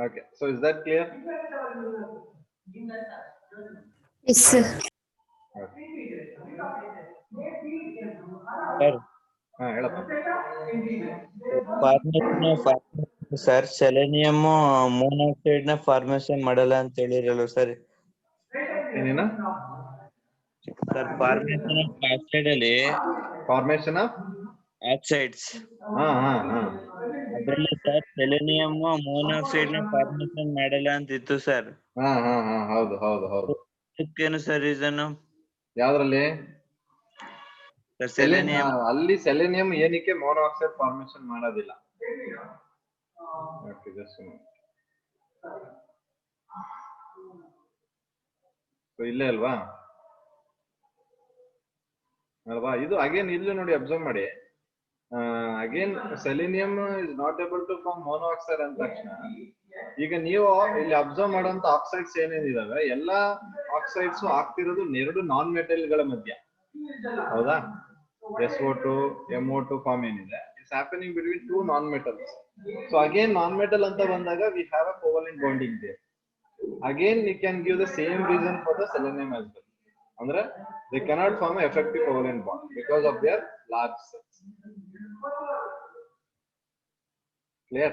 Okay, so is that clear? Yes, sir. Okay. Sir selenium monoxide ನ formation ಮಾಡಲ್ಲ ಅಂತ ಹೇಳಿರಲ್ಲ sir. ಏನೇನ ಸರ್ ಫಾರ್ಮೇಶನ್ ಆಫ್ ಆಕ್ಸೈಡ್ ಅಲ್ಲಿ ಫಾರ್ಮೇಶನ್ ಆಫ್ ಆಕ್ಸೈಡ್ಸ್ ಹಾ ಅದ್ರಲ್ಲಿ sir selenium monoxide ನ formation ಮಾಡಲ್ಲ ಅಂತಿತ್ತು ಸರ್. ಹೌದು ಅದಕ್ಕೇನು ಸರ್ ರೀಸನ್? ಯಾವ್ದ್ರಲ್ಲಿ? ಸೆಲೆನಿಯಂ ಅಲ್ಲಿ ಸೆಲೆನಿಯಂ ಏನಕ್ಕೆ ಮೋನಾಕ್ಸೈಡ್ ಫಾರ್ಮೇಶನ್ ಮಾಡೋದಿಲ್ಲ? Okay, just a minute. So ಇಲ್ಲೇ ಅಲ್ವಾ ಇದು ಅಗೇನ್ ಇಲ್ಲಿ ನೋಡಿ ಅಬ್ಸರ್ವ್ ಮಾಡಿ. Again selenium is not able to form monoxide ಅಂದ ತಕ್ಷಣ ಈಗ ನೀವು ಇಲ್ಲಿ ಅಬ್ಸರ್ವ್ ಮಾಡುವಂತ ಆಕ್ಸೈಡ್ಸ್ ಏನೇನಿದಾವೆ ಎಲ್ಲಾ ಆಕ್ಸೈಡ್ಸ್ ಆಗ್ತಿರೋದು ಎರಡು ನಾನ್ ಮೆಟಲ್ ಗಳ ಮಧ್ಯ, ಹೌದಾ? SO2 MO2 ಫಾರ್ಮ್ ಏನಿದೆ it's happening between two non metals. So again non metal ಅಂತ ಬಂದಾಗ we have a covalent bonding there. Again we can give the same reason for the selenium as well. Andre they cannot form an effective covalent bond because of their large size. Clear?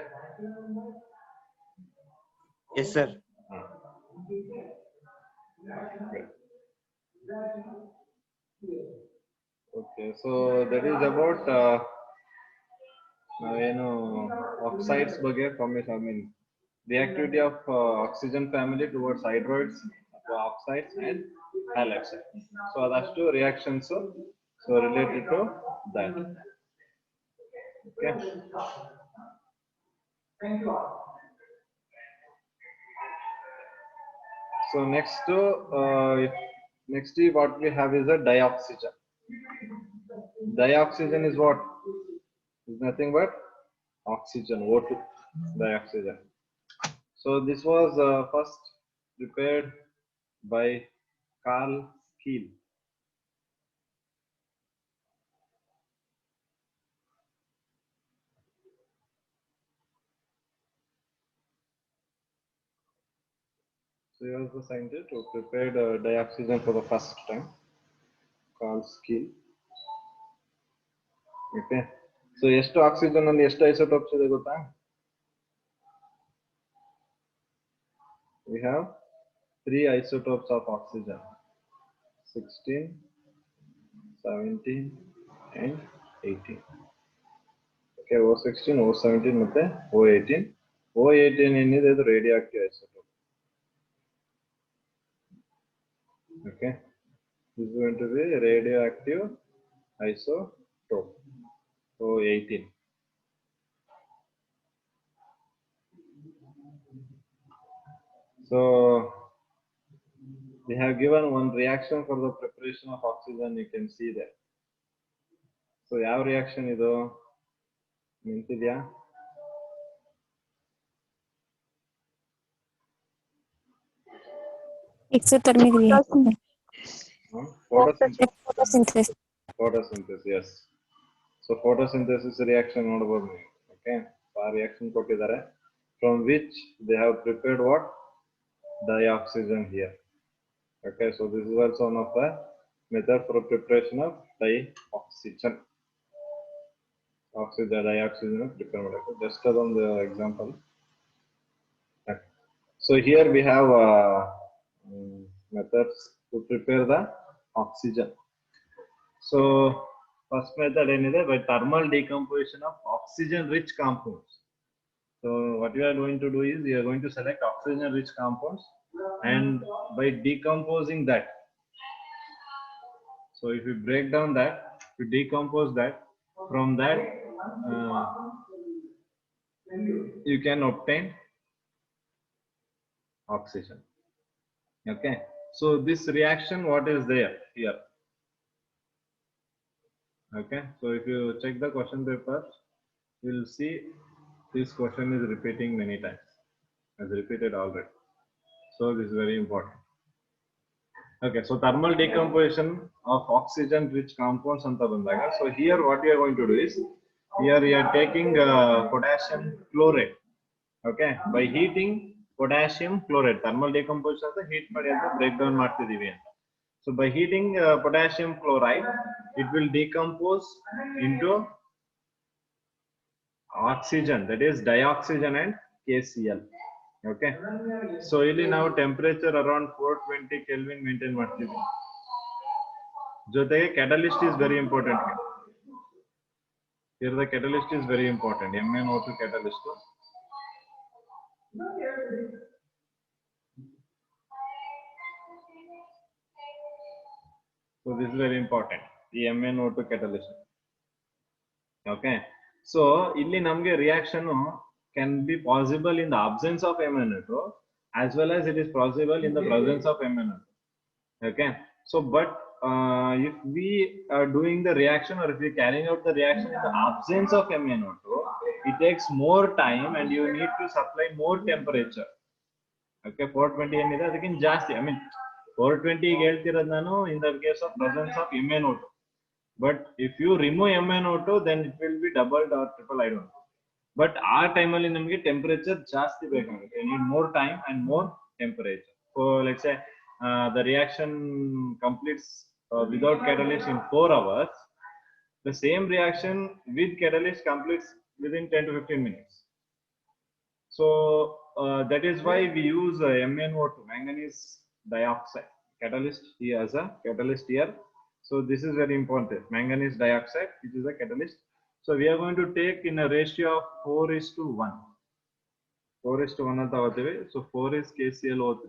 Yes sir. Okay, so that is about oxides ಬಗ್ಗೆ formation, I mean the activity of oxygen family towards hydroids, oxides and halides. So adashtu reactions so related to that. Okay. So next what we have is a dioxygen. Dioxygen is what? Is nothing but oxygen, O2, dioxygen. So this was first prepared by Carl Skeel. So he was the scientist who prepared dioxygen for the first time, Carl Skeel. Okay. So ಎಷ್ಟು oxygen ಅಲ್ಲಿ ಎಷ್ಟು isotopes ಇದೆ ಗೊತ್ತಾ? We have 3 isotopes of oxygen: 16, 17 and 18. Okay, O16, O17 ಮತ್ತೆ O18. O18 ಏನಿದೆ ಅದು ರೇಡಿಯೋಆಕ್ಟಿವ್ isotope. Okay, this is going to be radioactive isotope. O18. So they have given one reaction for the preparation of oxygen. You can see there. So ಯಾವ reaction ಇದು ನಿಂತಿದ್ಯಾ? Exothermic reaction. Photosynthesis. Photosynthesis, yes. So photosynthesis reaction ನೋಡಬಹುದು ನೀವು. Okay, ಆ reaction ಕೊಟ್ಟಿದ್ದಾರೆ, from which they have prepared what? Dioxygen here. Okay, so this is also one of the method for preparation of dioxygen. Dioxygen prepare ಮಾಡಬೇಕು. Just ಅದೊಂದು example. Okay. So here we have methods to prepare the oxygen. So first method ಏನಿದೆ, by thermal decomposition of oxygen rich compounds. So what you are going to do is you are going to select oxygen rich compounds, and by decomposing that, so if you break down that, you decompose that, from that you can obtain oxygen. Okay, so this reaction, what is there here? Okay, so if you check the question paper, you will see this question is repeating many times, as repeated already. So this is very important. Okay, so thermal decomposition of oxygen rich compounds anta bandaga. So here what we are going to do is, here we are taking potassium chloride. Okay, by heating potassium chloride, thermal decomposition ಅಂತ heat ಮಾಡಿ ಅಂತ break down ಮಾಡ್ತಿದೀವಿ ಅಂತ. So by heating potassium chloride, it will decompose into oxygen, that is dioxygen and KCl. Okay, so ಇಲ್ಲಿ ನಾವು temperature around 420 Kelvin maintain ಮಾಡ್ತೀವಿ. ಜೊತೆಗೆ catalyst is very important here. Here the catalyst is very important, MnO2 catalyst. So this is very important, the MnO2 catalyst. Okay, so ಇಲ್ಲಿ ನಮಗೆ reaction can be possible in the absence of MnO2 as well as it is possible in the presence of MnO2. Okay, so but if we are doing the reaction, or if we are carrying out the reaction in the absence of MnO2, it takes more time and you need to supply more temperature. Okay, 420 ಏನಿದೆ ಅದಕ್ಕಿಂತ ಜಾಸ್ತಿ, I mean 420 ಹೇಳ್ತಿರೋದು ನಾನು in the case of presence of MnO2. But if you remove MnO2, then it will be doubled or triple, I don't know. But our time ಅಲ್ಲಿ ನಮಗೆ temperature ಜಾಸ್ತಿ ಬೇಕಾಗುತ್ತೆ. You need more time and more temperature. So let's say the reaction completes without catalyst in 4 hours. The same reaction with catalyst completes within 10 to 15 minutes. So that is why we use MnO2, manganese dioxide, catalyst here as a catalyst here. So this is very important, manganese dioxide, which is a catalyst. So we are going to take in a ratio of 4:1. 4:1 ಅಂತ ತಗೋತೀವಿ. So 4 is KClO3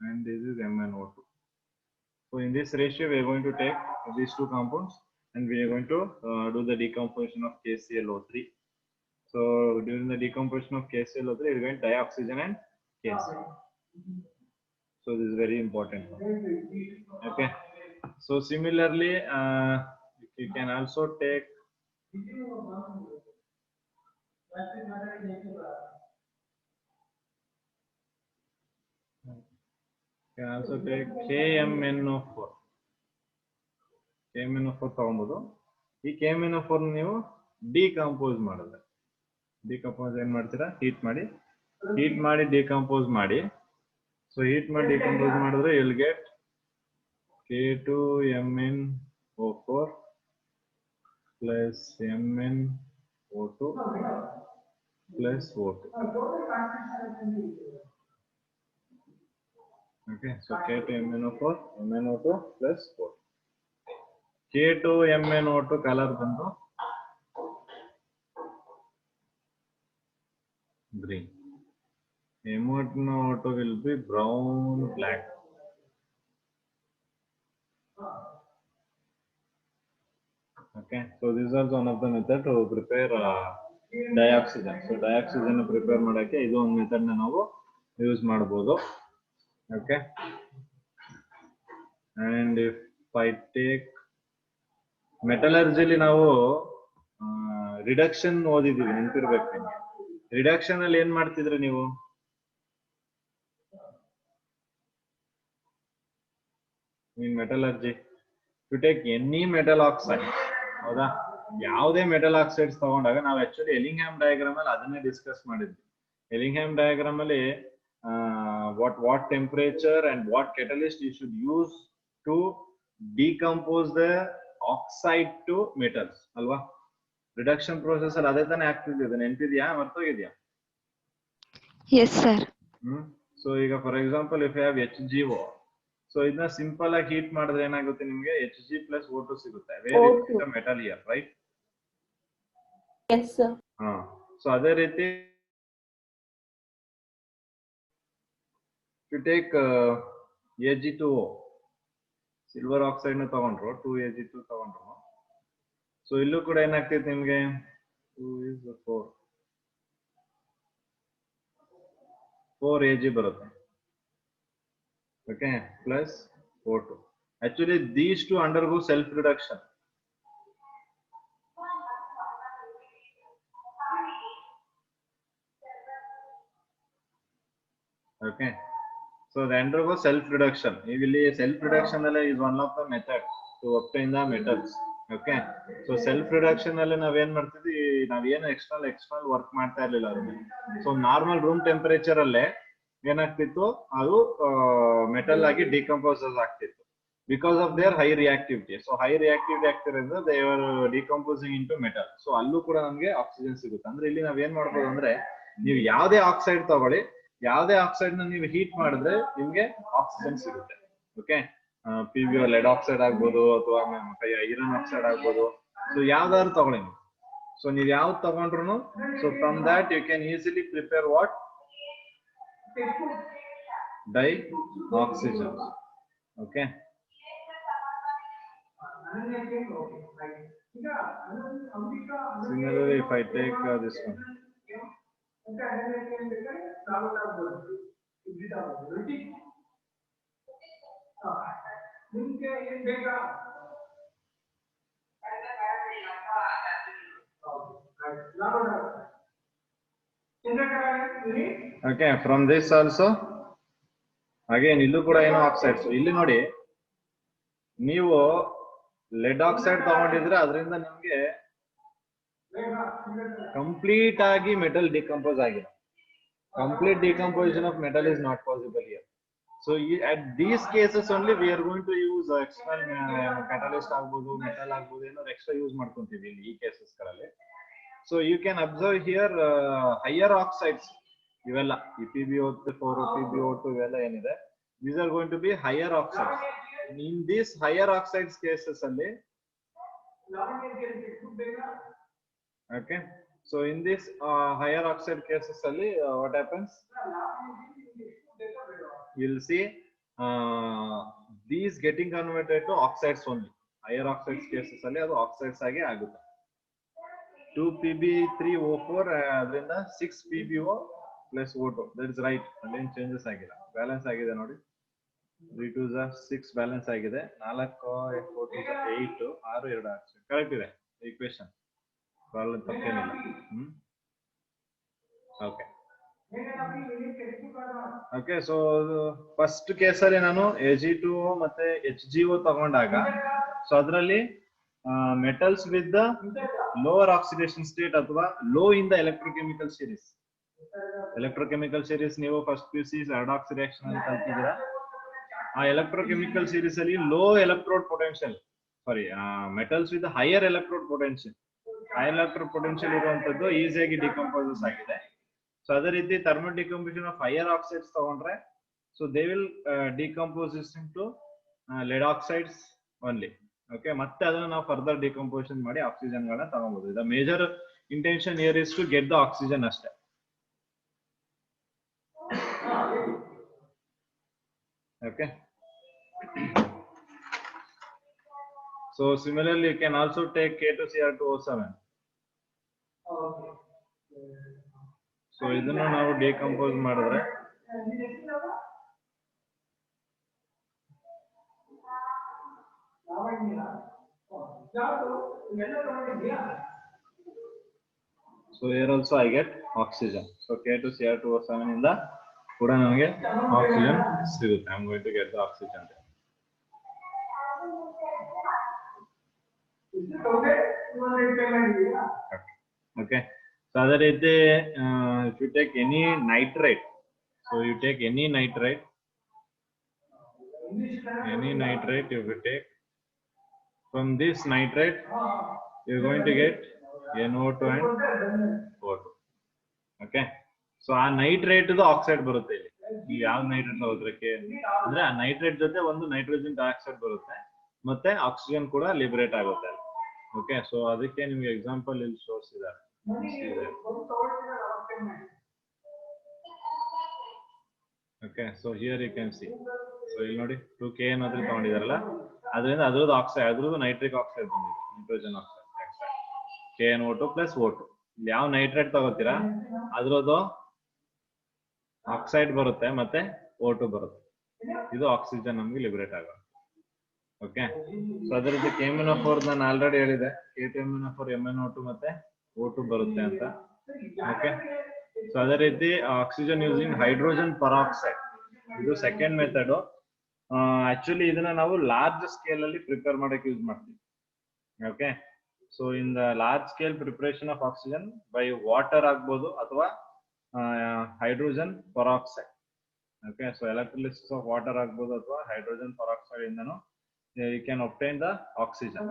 and this is MnO2. So in this ratio we are going to take these two compounds and we are going to do the decomposition of KClO3. So during the decomposition of KClO3, we are going to dioxygen and KCl. So this is very important. Okay. So similarly, you can also take KMNO4. KMNO4 ತಗೊಬಹುದು. ಈ KMNO4 ನೀವು decompose ಮಾಡಿದ್ರೆ decompose ಏನ್ ಮಾಡ್ತೀರಾ, heat ಮಾಡಿ decompose ಮಾಡಿ. So heat ಮಾಡಿ decompose ಮಾಡಿದ್ರೆ you will get K2MnO4 plus MnO2 plus O2. Okay, so K2MnO4 MnO2 plus O2. K2MnO2 color ಬಂದು green. MnO2 will be brown black. Okay, so this is also one of the method to prepare dioxygen. So dioxygen prepare ಮಾಡಕ್ಕೆ ಇದು ಒಂದು method ನ ನಾವು use ಮಾಡಬಹುದು. Okay, and if I take metallurgy ನಾವು reduction ಓದಿದೀವಿ, ನೆನಪಿರ್ಬೇಕು ನಿಮಗೆ. Reduction ಅಲ್ಲಿ ಏನ್ ಮಾಡ್ತಿದ್ರಿ ನೀವು? In metallurgy to take any metal oxide, ಹೌದಾ? ಯಾವುದೇ ಮೆಟಲ್ ಆಕ್ಸೈಡ್ಸ್ ತಗೊಂಡಾಗ ನಾವು ಆಕ್ಚುಲಿ ಎಲಿಂಗ್ಹ್ಯಾಮ್ ಡಯಾಗ್ರಾಮ್ ಅಲ್ಲಿ ಅದನ್ನೇ ಡಿಸ್ಕಸ್ ಮಾಡಿದ್ವಿ. ಎಲಿಂಗ್ಹ್ಯಾಮ್ ಡಯಾಗ್ರಾಮ್ ಅಲ್ಲಿ what temperature and what catalyst you should use to decompose the oxide to metals ಅಲ್ವಾ? ರಿಡಕ್ಷನ್ ಪ್ರೋಸೆಸ್ ಅಲ್ಲಿ ಅದೇ ತಾನೇ ಆಗ್ತಿದೆ, ನೆನಪಿದ್ಯಾ ಮರ್ತೋಗಿದ್ಯಾ? Yes, sir. ಸೊ ಈಗ for example if you have HgO, so ಇದನ್ನ ಸಿಂಪಲ್ ಆಗಿ ಹೀಟ್ ಮಾಡಿದ್ರೆ ಏನಾಗುತ್ತೆ, ನಿಮ್ಗೆ Hg plus O2 ಸಿಗುತ್ತೆ. Where is the metal here, right? Yes, sir. So ಅದೇ ರೀತಿ to take Ag2O, silver oxide ನ ತಗೊಂಡ್ರು 2Ag2 ತಗೊಂಡ್ರು. ಸೊ ಇಲ್ಲೂ ಕೂಡ ಏನಾಗ್ತೈತೆ ನಿಮ್ಗೆ 2 is 4 Ag ಬರುತ್ತೆ. Okay, plus O2. Actually these two undergo self reduction. Okay, so they undergo self reduction. ಇಲ್ಲಿ self reduction ಅಲ್ಲಿ is one of the methods to obtain the metals. Okay, so self reduction ಅಲ್ಲಿ ನಾವೇನ್ ಮಾಡ್ತಿದ್ವಿ, ನಾವೇನು external work ಮಾಡ್ತಾ ಇರ್ಲಿಲ್ಲ ಅದನ್ನ. So normal room temperature ಅಲ್ಲೇ ಏನಾಗ್ತಿತ್ತು, ಅದು ಮೆಟಲ್ ಆಗಿ ಡಿಕಂಪೋಸ್ ಆಗ್ತಿತ್ತು because of their high reactivity. So high reactivity ಆಗ್ತಿರೋದ್ರಿಂದ they are decomposing into metal. So ಅಲ್ಲೂ ಕೂಡ ನಮ್ಗೆ ಆಕ್ಸಿಜನ್ ಸಿಗುತ್ತೆ. ಅಂದ್ರೆ ಇಲ್ಲಿ ನಾವ್ ಏನ್ ಮಾಡ್ಬೋದು ಅಂದ್ರೆ, ನೀವು ಯಾವ್ದೇ ಆಕ್ಸೈಡ್ ತಗೊಳ್ಳಿ, ಯಾವ್ದೇ ಆಕ್ಸೈಡ್ ನ ನೀವು ಹೀಟ್ ಮಾಡಿದ್ರೆ ನಿಮ್ಗೆ ಆಕ್ಸಿಜನ್ ಸಿಗುತ್ತೆ. ಓಕೆ, PbO ಲೆಡ್ ಆಕ್ಸೈಡ್ ಆಗ್ಬೋದು ಅಥವಾ ಐರನ್ ಆಕ್ಸೈಡ್ ಆಗ್ಬೋದು. ಸೊ ಯಾವ್ದಾದ್ರು ತಗೊಳ್ಳಿ ನೀವು. ಸೊ ನೀವು ಯಾವ್ದು ತಗೊಂಡ್ರು, so from that you can easily prepare what dioxygen. Okay, similarly if I take this one, okay, from this also again ಇಲ್ಲೂ ಕೂಡ ಏನೋ ಆಕ್ಸೈಡ್ಸ್. ಇಲ್ಲಿ ನೋಡಿ, ನೀವು ಲೆಡ್ ಆಕ್ಸೈಡ್ ತಗೊಂಡಿದ್ರೆ ಅದರಿಂದ ನಿಮ್ಗೆ ಕಂಪ್ಲೀಟ್ ಆಗಿ ಮೆಟಲ್ ಡಿಕಂಪೋಸ್ ಆಗಿದೆ. Complete decomposition of metal is not possible here. So at these cases only we are going to use external catalyst ಆಗ್ಬೋದು, ಮೆಟಲ್ ಆಗ್ಬೋದು, ಏನಾದ್ರು ಎಕ್ಸ್ಟ್ರಾ ಯೂಸ್ ಮಾಡ್ಕೊಂತೀವಿ ಇಲ್ಲಿ ಈ ಕೇಸಸ್ ಗಳಲ್ಲಿ. So you can observe here higher oxides ಇವೆಲ್ಲ ಈ PbO4 PbO2 ಇವೆಲ್ಲ ಏನಿದೆ, these are going to be higher oxides. In these higher oxides cases ಅಲ್ಲಿ, okay, so in this higher oxide cases ಅಲ್ಲಿ what happens, you'll see these getting converted to oxides only. Higher oxides cases ಅಲ್ಲಿ ಅದು oxides ಆಗಿ ಆಗುತ್ತೆ. 2Pb3O4 ಅದರಿಂದ 6 PbO plus O2. That is right. ಅಲ್ಲೇನು changes ಆಗಿಲ್ಲ, balance ಆಗಿದೆ ನೋಡಿ. 3 2 6 ಬ್ಯಾಲೆನ್ಸ್ ಆಗಿದೆ 4 4 8 6 2 ಆಕ್ಸಿಜನ್ ಕರೆಕ್ಟ್ ಇದೆ ಈಕ್ವೇಶನ್ ಪ್ರಾಬ್ಲಮ್ ತಪ್ಪೇನಿಲ್ಲ ಓಕೆ ಓಕೆ ಸೊ ಫಸ್ಟ್ ಕೇಸಲ್ಲಿ ನಾನು Ag2O ಮತ್ತೆ HgO ತಗೊಂಡಾಗ ಸೊ ಅದರಲ್ಲಿ metals with the lower oxidation state ಅಥವಾ low in the electrochemical series ನೀವು ಫಸ್ಟ್ PUC ರೆಡಾಕ್ಸ್ ರಿಯಾಕ್ಷನ್ ಅಲ್ಲಿ ಕಲ್ತಿದ್ದೀರಾ ಆ ಎಲೆಕ್ಟ್ರೋಕೆಮಿಕಲ್ ಸೀರೀಸ್ ಅಲ್ಲಿ low electrode potential metals with higher electrode potential ಇರುವಂತದ್ದು ಈಸಿಯಾಗಿ ಡಿಕಂಪೋಸಸ್ ಆಗಿದೆ ಸೊ ಅದೇ ರೀತಿ thermal decomposition of higher oxides ತಗೊಂಡ್ರೆ so they will ಡಿಕಂಪೋಸಿಸ್ into lead oxides only okay ಮತ್ತೆ ಅದನ್ನ ನಾವು ಫರ್ದರ್ ಡಿಕಂಪೋಸಿಷನ್ ಮಾಡಿ ಆಕ್ಸಿಜನ್ ಗಳನ್ನ ತಗೊಬಹುದು the major intention here is to get the oxygen ಅಷ್ಟೇ okay so similarly you can also take K2Cr2O7 so ಇದನ್ನು ನಾವು ಡಿಕಂಪೋಸ್ ಮಾಡಿದ್ರೆ so here also I get oxygen so K2Cr2O7 ಇಂದ ಕೂಡ ನಮಗೆ ಆಕ್ಸಿಜನ್ ಸಿಗುತ್ತೆ I am going to get the oxygen okay so ಅದೇ ರೀತಿ if you take any nitrate so you take any nitrate if you take from this nitrate you are going to get NO2 and O2 okay so ಆ nitrate oxide ಬರುತ್ತೆ ಇಲ್ಲಿ ನೀವು ಯಾವ nitrate ಹೋದ್ರಕ್ಕೆ ಅಂದ್ರೆ ಆ nitrate ಜೊತೆ ಒಂದು ನೈಟ್ರೋಜನ್ ಡೈಆಕ್ಸೈಡ್ ಬರುತ್ತೆ ಮತ್ತೆ ಆಕ್ಸಿಜನ್ ಕೂಡ ಲಿಬರೇಟ್ ಆಗುತ್ತೆ ಓಕೆ ಸೊ ಅದಕ್ಕೆ ನಿಮ್ಗೆ ಎಕ್ಸಾಂಪಲ್ ಇಲ್ಲಿ ತೋರಿಸಿದ್ದಾರೆ okay so here you can see so ಇಲ್ಲಿ ನೋಡಿ 2K ಏನಾದ್ರೂ ತಗೊಂಡಿದಾರಲ್ಲ ಅದರಿಂದ ಅದ್ರದ್ದು ಆಕ್ಸೈಡ್ ಅದ್ರದ್ದು ನೈಟ್ರಿಕ್ ಆಕ್ಸೈಡ್ ಬಂದಿದೆ nitrogen oxide KNO2 plus O2 ಇಲ್ಲಿ ಯಾವ ನೈಟ್ರೇಟ್ ತಗೋತೀರಾ ಅದ್ರದ್ದು ಆಕ್ಸೈಡ್ ಬರುತ್ತೆ ಮತ್ತೆ O2 ಬರುತ್ತೆ ಇದು ಆಕ್ಸಿಜನ್ ನಮ್ಗೆ ಲಿಬರೇಟ್ ಆಗುತ್ತೆ ಓಕೆ ಸೊ ಅದೇ ರೀತಿ KMnO4 ನಾನು ಆಲ್ರೆಡಿ ಹೇಳಿದೆ K2MnO4 MnO2 ಮತ್ತೆ O2 ಬರುತ್ತೆ ಅಂತ ಓಕೆ ಸೊ ಅದೇ ರೀತಿ ಆಕ್ಸಿಜನ್ ಯೂಸಿಂಗ್ ಹೈಡ್ರೋಜನ್ ಪರಾಕ್ಸೈಡ್ ಇದು ಸೆಕೆಂಡ್ ಮೆಥಡ್ ಆಕ್ಚುಲಿ ಇದನ್ನ ನಾವು ಲಾರ್ಜ್ ಸ್ಕೇಲ್ ಅಲ್ಲಿ ಪ್ರಿಪೇರ್ ಮಾಡಕ್ಕೆ ಯೂಸ್ ಮಾಡ್ತೀವಿ okay so in the large scale preparation of oxygen by water ಆಗ್ಬೋದು ಅಥವಾ hydrogen peroxide okay so electrolysis of water ಆಗ್ಬೋದು ಅಥವಾ ಹೈಡ್ರೋಜನ್ ಪರಾಕ್ಸೈಡ್ ಇಂದನು you can obtain the oxygen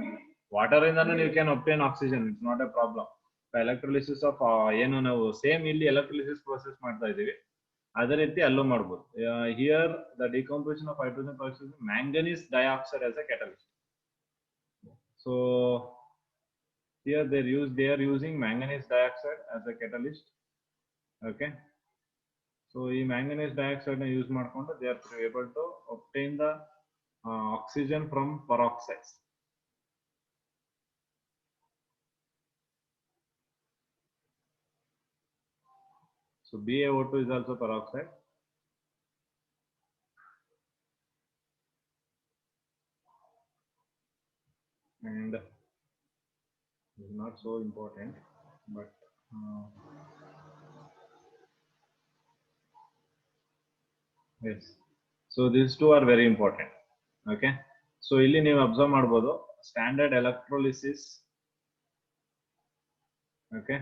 water ಇಂದನು you can obtain oxygen it's not a problem electrolysis of ಏನು ನಾವು same ಇಲ್ಲಿ electrolysis process ಮಾಡ್ತಾ ಇದೀವಿ ಅದೇ ರೀತಿ ಅಲ್ಲೂ ಮಾಡ್ಬೋದು here the decomposition of hydrogen peroxide manganese dioxide as A catalyst so here they are using manganese dioxide as a catalyst okay so ಈ manganese dioxide ನ ಯೂಸ್ ಮಾಡ್ಕೊಂಡು they are able to obtain the oxygen from peroxides so BaO2 is also peroxide and is not so important but yes so these two are very important okay so ಇಲ್ಲಿ ನೀವು observe ಮಾಡಬಹುದು standard electrolysis okay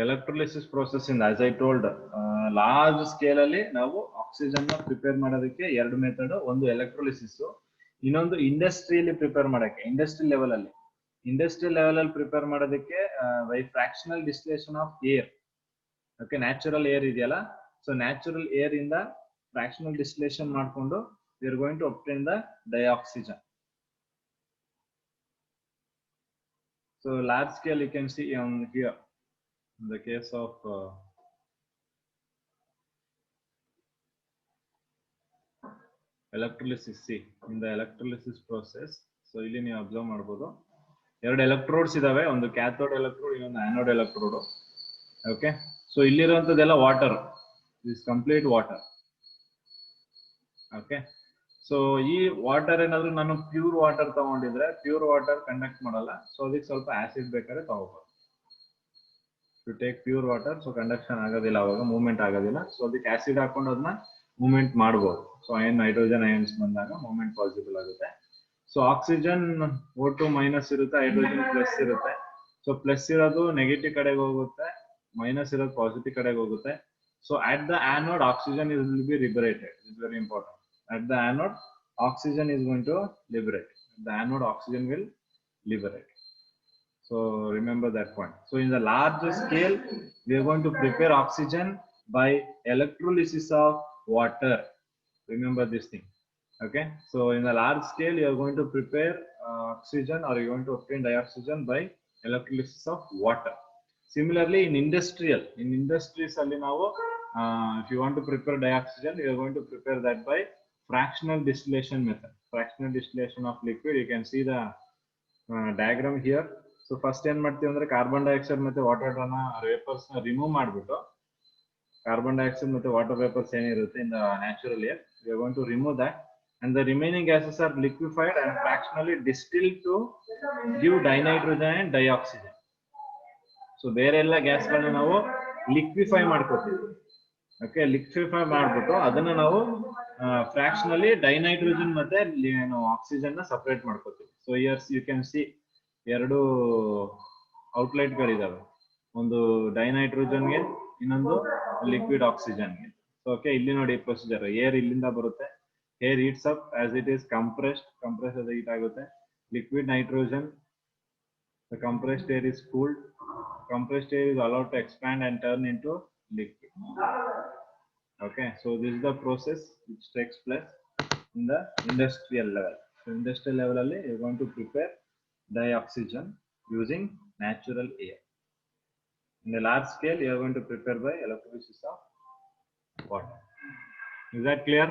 electrolysis process in as I told large scale ಅಲ್ಲಿ ನಾವು oxygen ನ prepare ಮಾಡೋದಕ್ಕೆ ಎರಡು method ಒಂದು electrolysis ಇನ್ನೊಂದು ಇಂಡಸ್ಟ್ರಿಯಲ್ಲಿ ಪ್ರಿಪೇರ್ ಮಾಡಕ್ಕೆ ಇಂಡಸ್ಟ್ರಿಯಲ್ ಲೆವೆಲ್ ಅಲ್ಲಿ ಪ್ರಿಪೇರ್ ಮಾಡೋದಕ್ಕೆ by fractional distillation of air okay natural air ಇದೆಯಲ್ಲ ಸೊ ನ್ಯಾಚುರಲ್ ಏರ್ ಇಂದ ಫ್ರಾಕ್ಷನಲ್ ಡಿಸ್ಟಿಲೇಷನ್ ಮಾಡ್ಕೊಂಡು we are going to obtain the dioxygen so large scale you can see on here in the case of electrolysis see in the electrolysis process so ಇಲ್ಲಿ ನೀವು observe ಮಾಡಬಹುದು ಎರಡು electrodes ಇದಾವೆ ಒಂದು cathode electrode ಇನ್ನೊಂದು anode electrode okay so ಇಲ್ಲಿರುವಂತದೆಲ್ಲ water this complete water okay. So ಈ water ಏನಾದ್ರು ನಾನು ಪ್ಯೂರ್ ವಾಟರ್ ತಗೊಂಡಿದ್ರೆ ಪ್ಯೂರ್ ವಾಟರ್ ಕಂಡಕ್ಟ್ ಮಾಡಲ್ಲ, ಸೊ ಅದಕ್ಕೆ ಸ್ವಲ್ಪ ಆಸಿಡ್ ಬೇಕಾದ್ರೆ ತಗೋಬಹುದು. To take pure water, so conduction ಆಗೋದಿಲ್ಲ, ಅವಾಗ ಮೂವ್ಮೆಂಟ್ ಆಗೋದಿಲ್ಲ, ಸೊ ಅದಕ್ಕೆ ಆಸಿಡ್ ಹಾಕೊಂಡು ಅದನ್ನ ಮೂವ್ಮೆಂಟ್ ಮಾಡಬಹುದು. ಸೊ ನೈಟ್ರೋಜನ್ ಅಯನ್ಸ್ ಬಂದಾಗ ಮೂವ್ಮೆಂಟ್ ಪಾಸಿಬಲ್ ಆಗುತ್ತೆ. ಸೊ ಆಕ್ಸಿಜನ್ O2 ಮೈನಸ್ ಇರುತ್ತೆ, ಹೈಡ್ರೋಜನ್ ಪ್ಲಸ್ ಇರುತ್ತೆ. ಸೊ ಪ್ಲಸ್ ಇರೋದು ನೆಗೆಟಿವ್ ಕಡೆಗೆ ಹೋಗುತ್ತೆ, ಮೈನಸ್ ಇರೋದು ಪಾಸಿಟಿವ್ ಕಡೆಗೆ ಹೋಗುತ್ತೆ. So at the anode oxygen will be liberated. It's very important. At the anode, oxygen is going to liberate. The anode, oxygen will liberate. So remember that point. So in the large scale, we are going to prepare oxygen by electrolysis of water. Remember this thing. Okay. So in the large scale, you are going to prepare oxygen, or you are going to obtain dioxygen by electrolysis of water. Similarly, in industries, if you want to prepare dioxygen, you are going to prepare that by fractional distillation method. Fractional distillation of liquid. You can see the diagram here. So first ಏನ್ ಮಾಡ್ತೀವಿ ಅಂದ್ರೆ carbon dioxide ಮತ್ತೆ water vapours ನ remove ಮಾಡ್ಬಿಟ್ಟು, carbon dioxide ಮತ್ತೆ water vapours ಏನಿರುತ್ತೆ in the natural air, we are going to remove that, and the remaining gases are liquefied and fractionally distilled to give dinitrogen and dioxygen. So ಬೇರೆ ಎಲ್ಲ ಗ್ಯಾಸ್ಗಳನ್ನ ನಾವು liquefy ಮಾಡ್ಕೊತೀವಿ. Okay, liquefy ಮಾಡ್ಬಿಟ್ಟು ಅದನ್ನ ನಾವು ಫ್ರಾಕ್ಷನಲ್ಲಿ ಡೈನೈಟ್ರೋಜನ್ ಮತ್ತೆ ಆಕ್ಸಿಜನ್ ನ ಸಪರೇಟ್ ಮಾಡ್ಕೋತೀವಿ. So years you can see ಎರಡು ಔಟ್ಲೆಟ್ ಗಳಿದಾವೆ, ಒಂದು ಡೈನೈಟ್ರೋಜನ್ಗೆ, ಇನ್ನೊಂದು ಲಿಕ್ವಿಡ್ ಆಕ್ಸಿಜನ್ಗೆ. ಸೊ ಓಕೆ, ಇಲ್ಲಿ ನೋಡಿ ಪ್ರೊಸೀಜರ್. ಏರ್ ಇಲ್ಲಿಂದ ಬರುತ್ತೆ, air heats up as it is compressed ಅದು ಹೀಟ್ ಆಗುತ್ತೆ. Liquid nitrogen, the compressed air is cooled. Compressed air is allowed to expand and turn into liquid. Okay, so this is the process which takes place in the industrial level. So industrial level alli you are going to prepare dioxygen using natural air. In a large scale, you are going to prepare by electrolysis of water. Is that clear?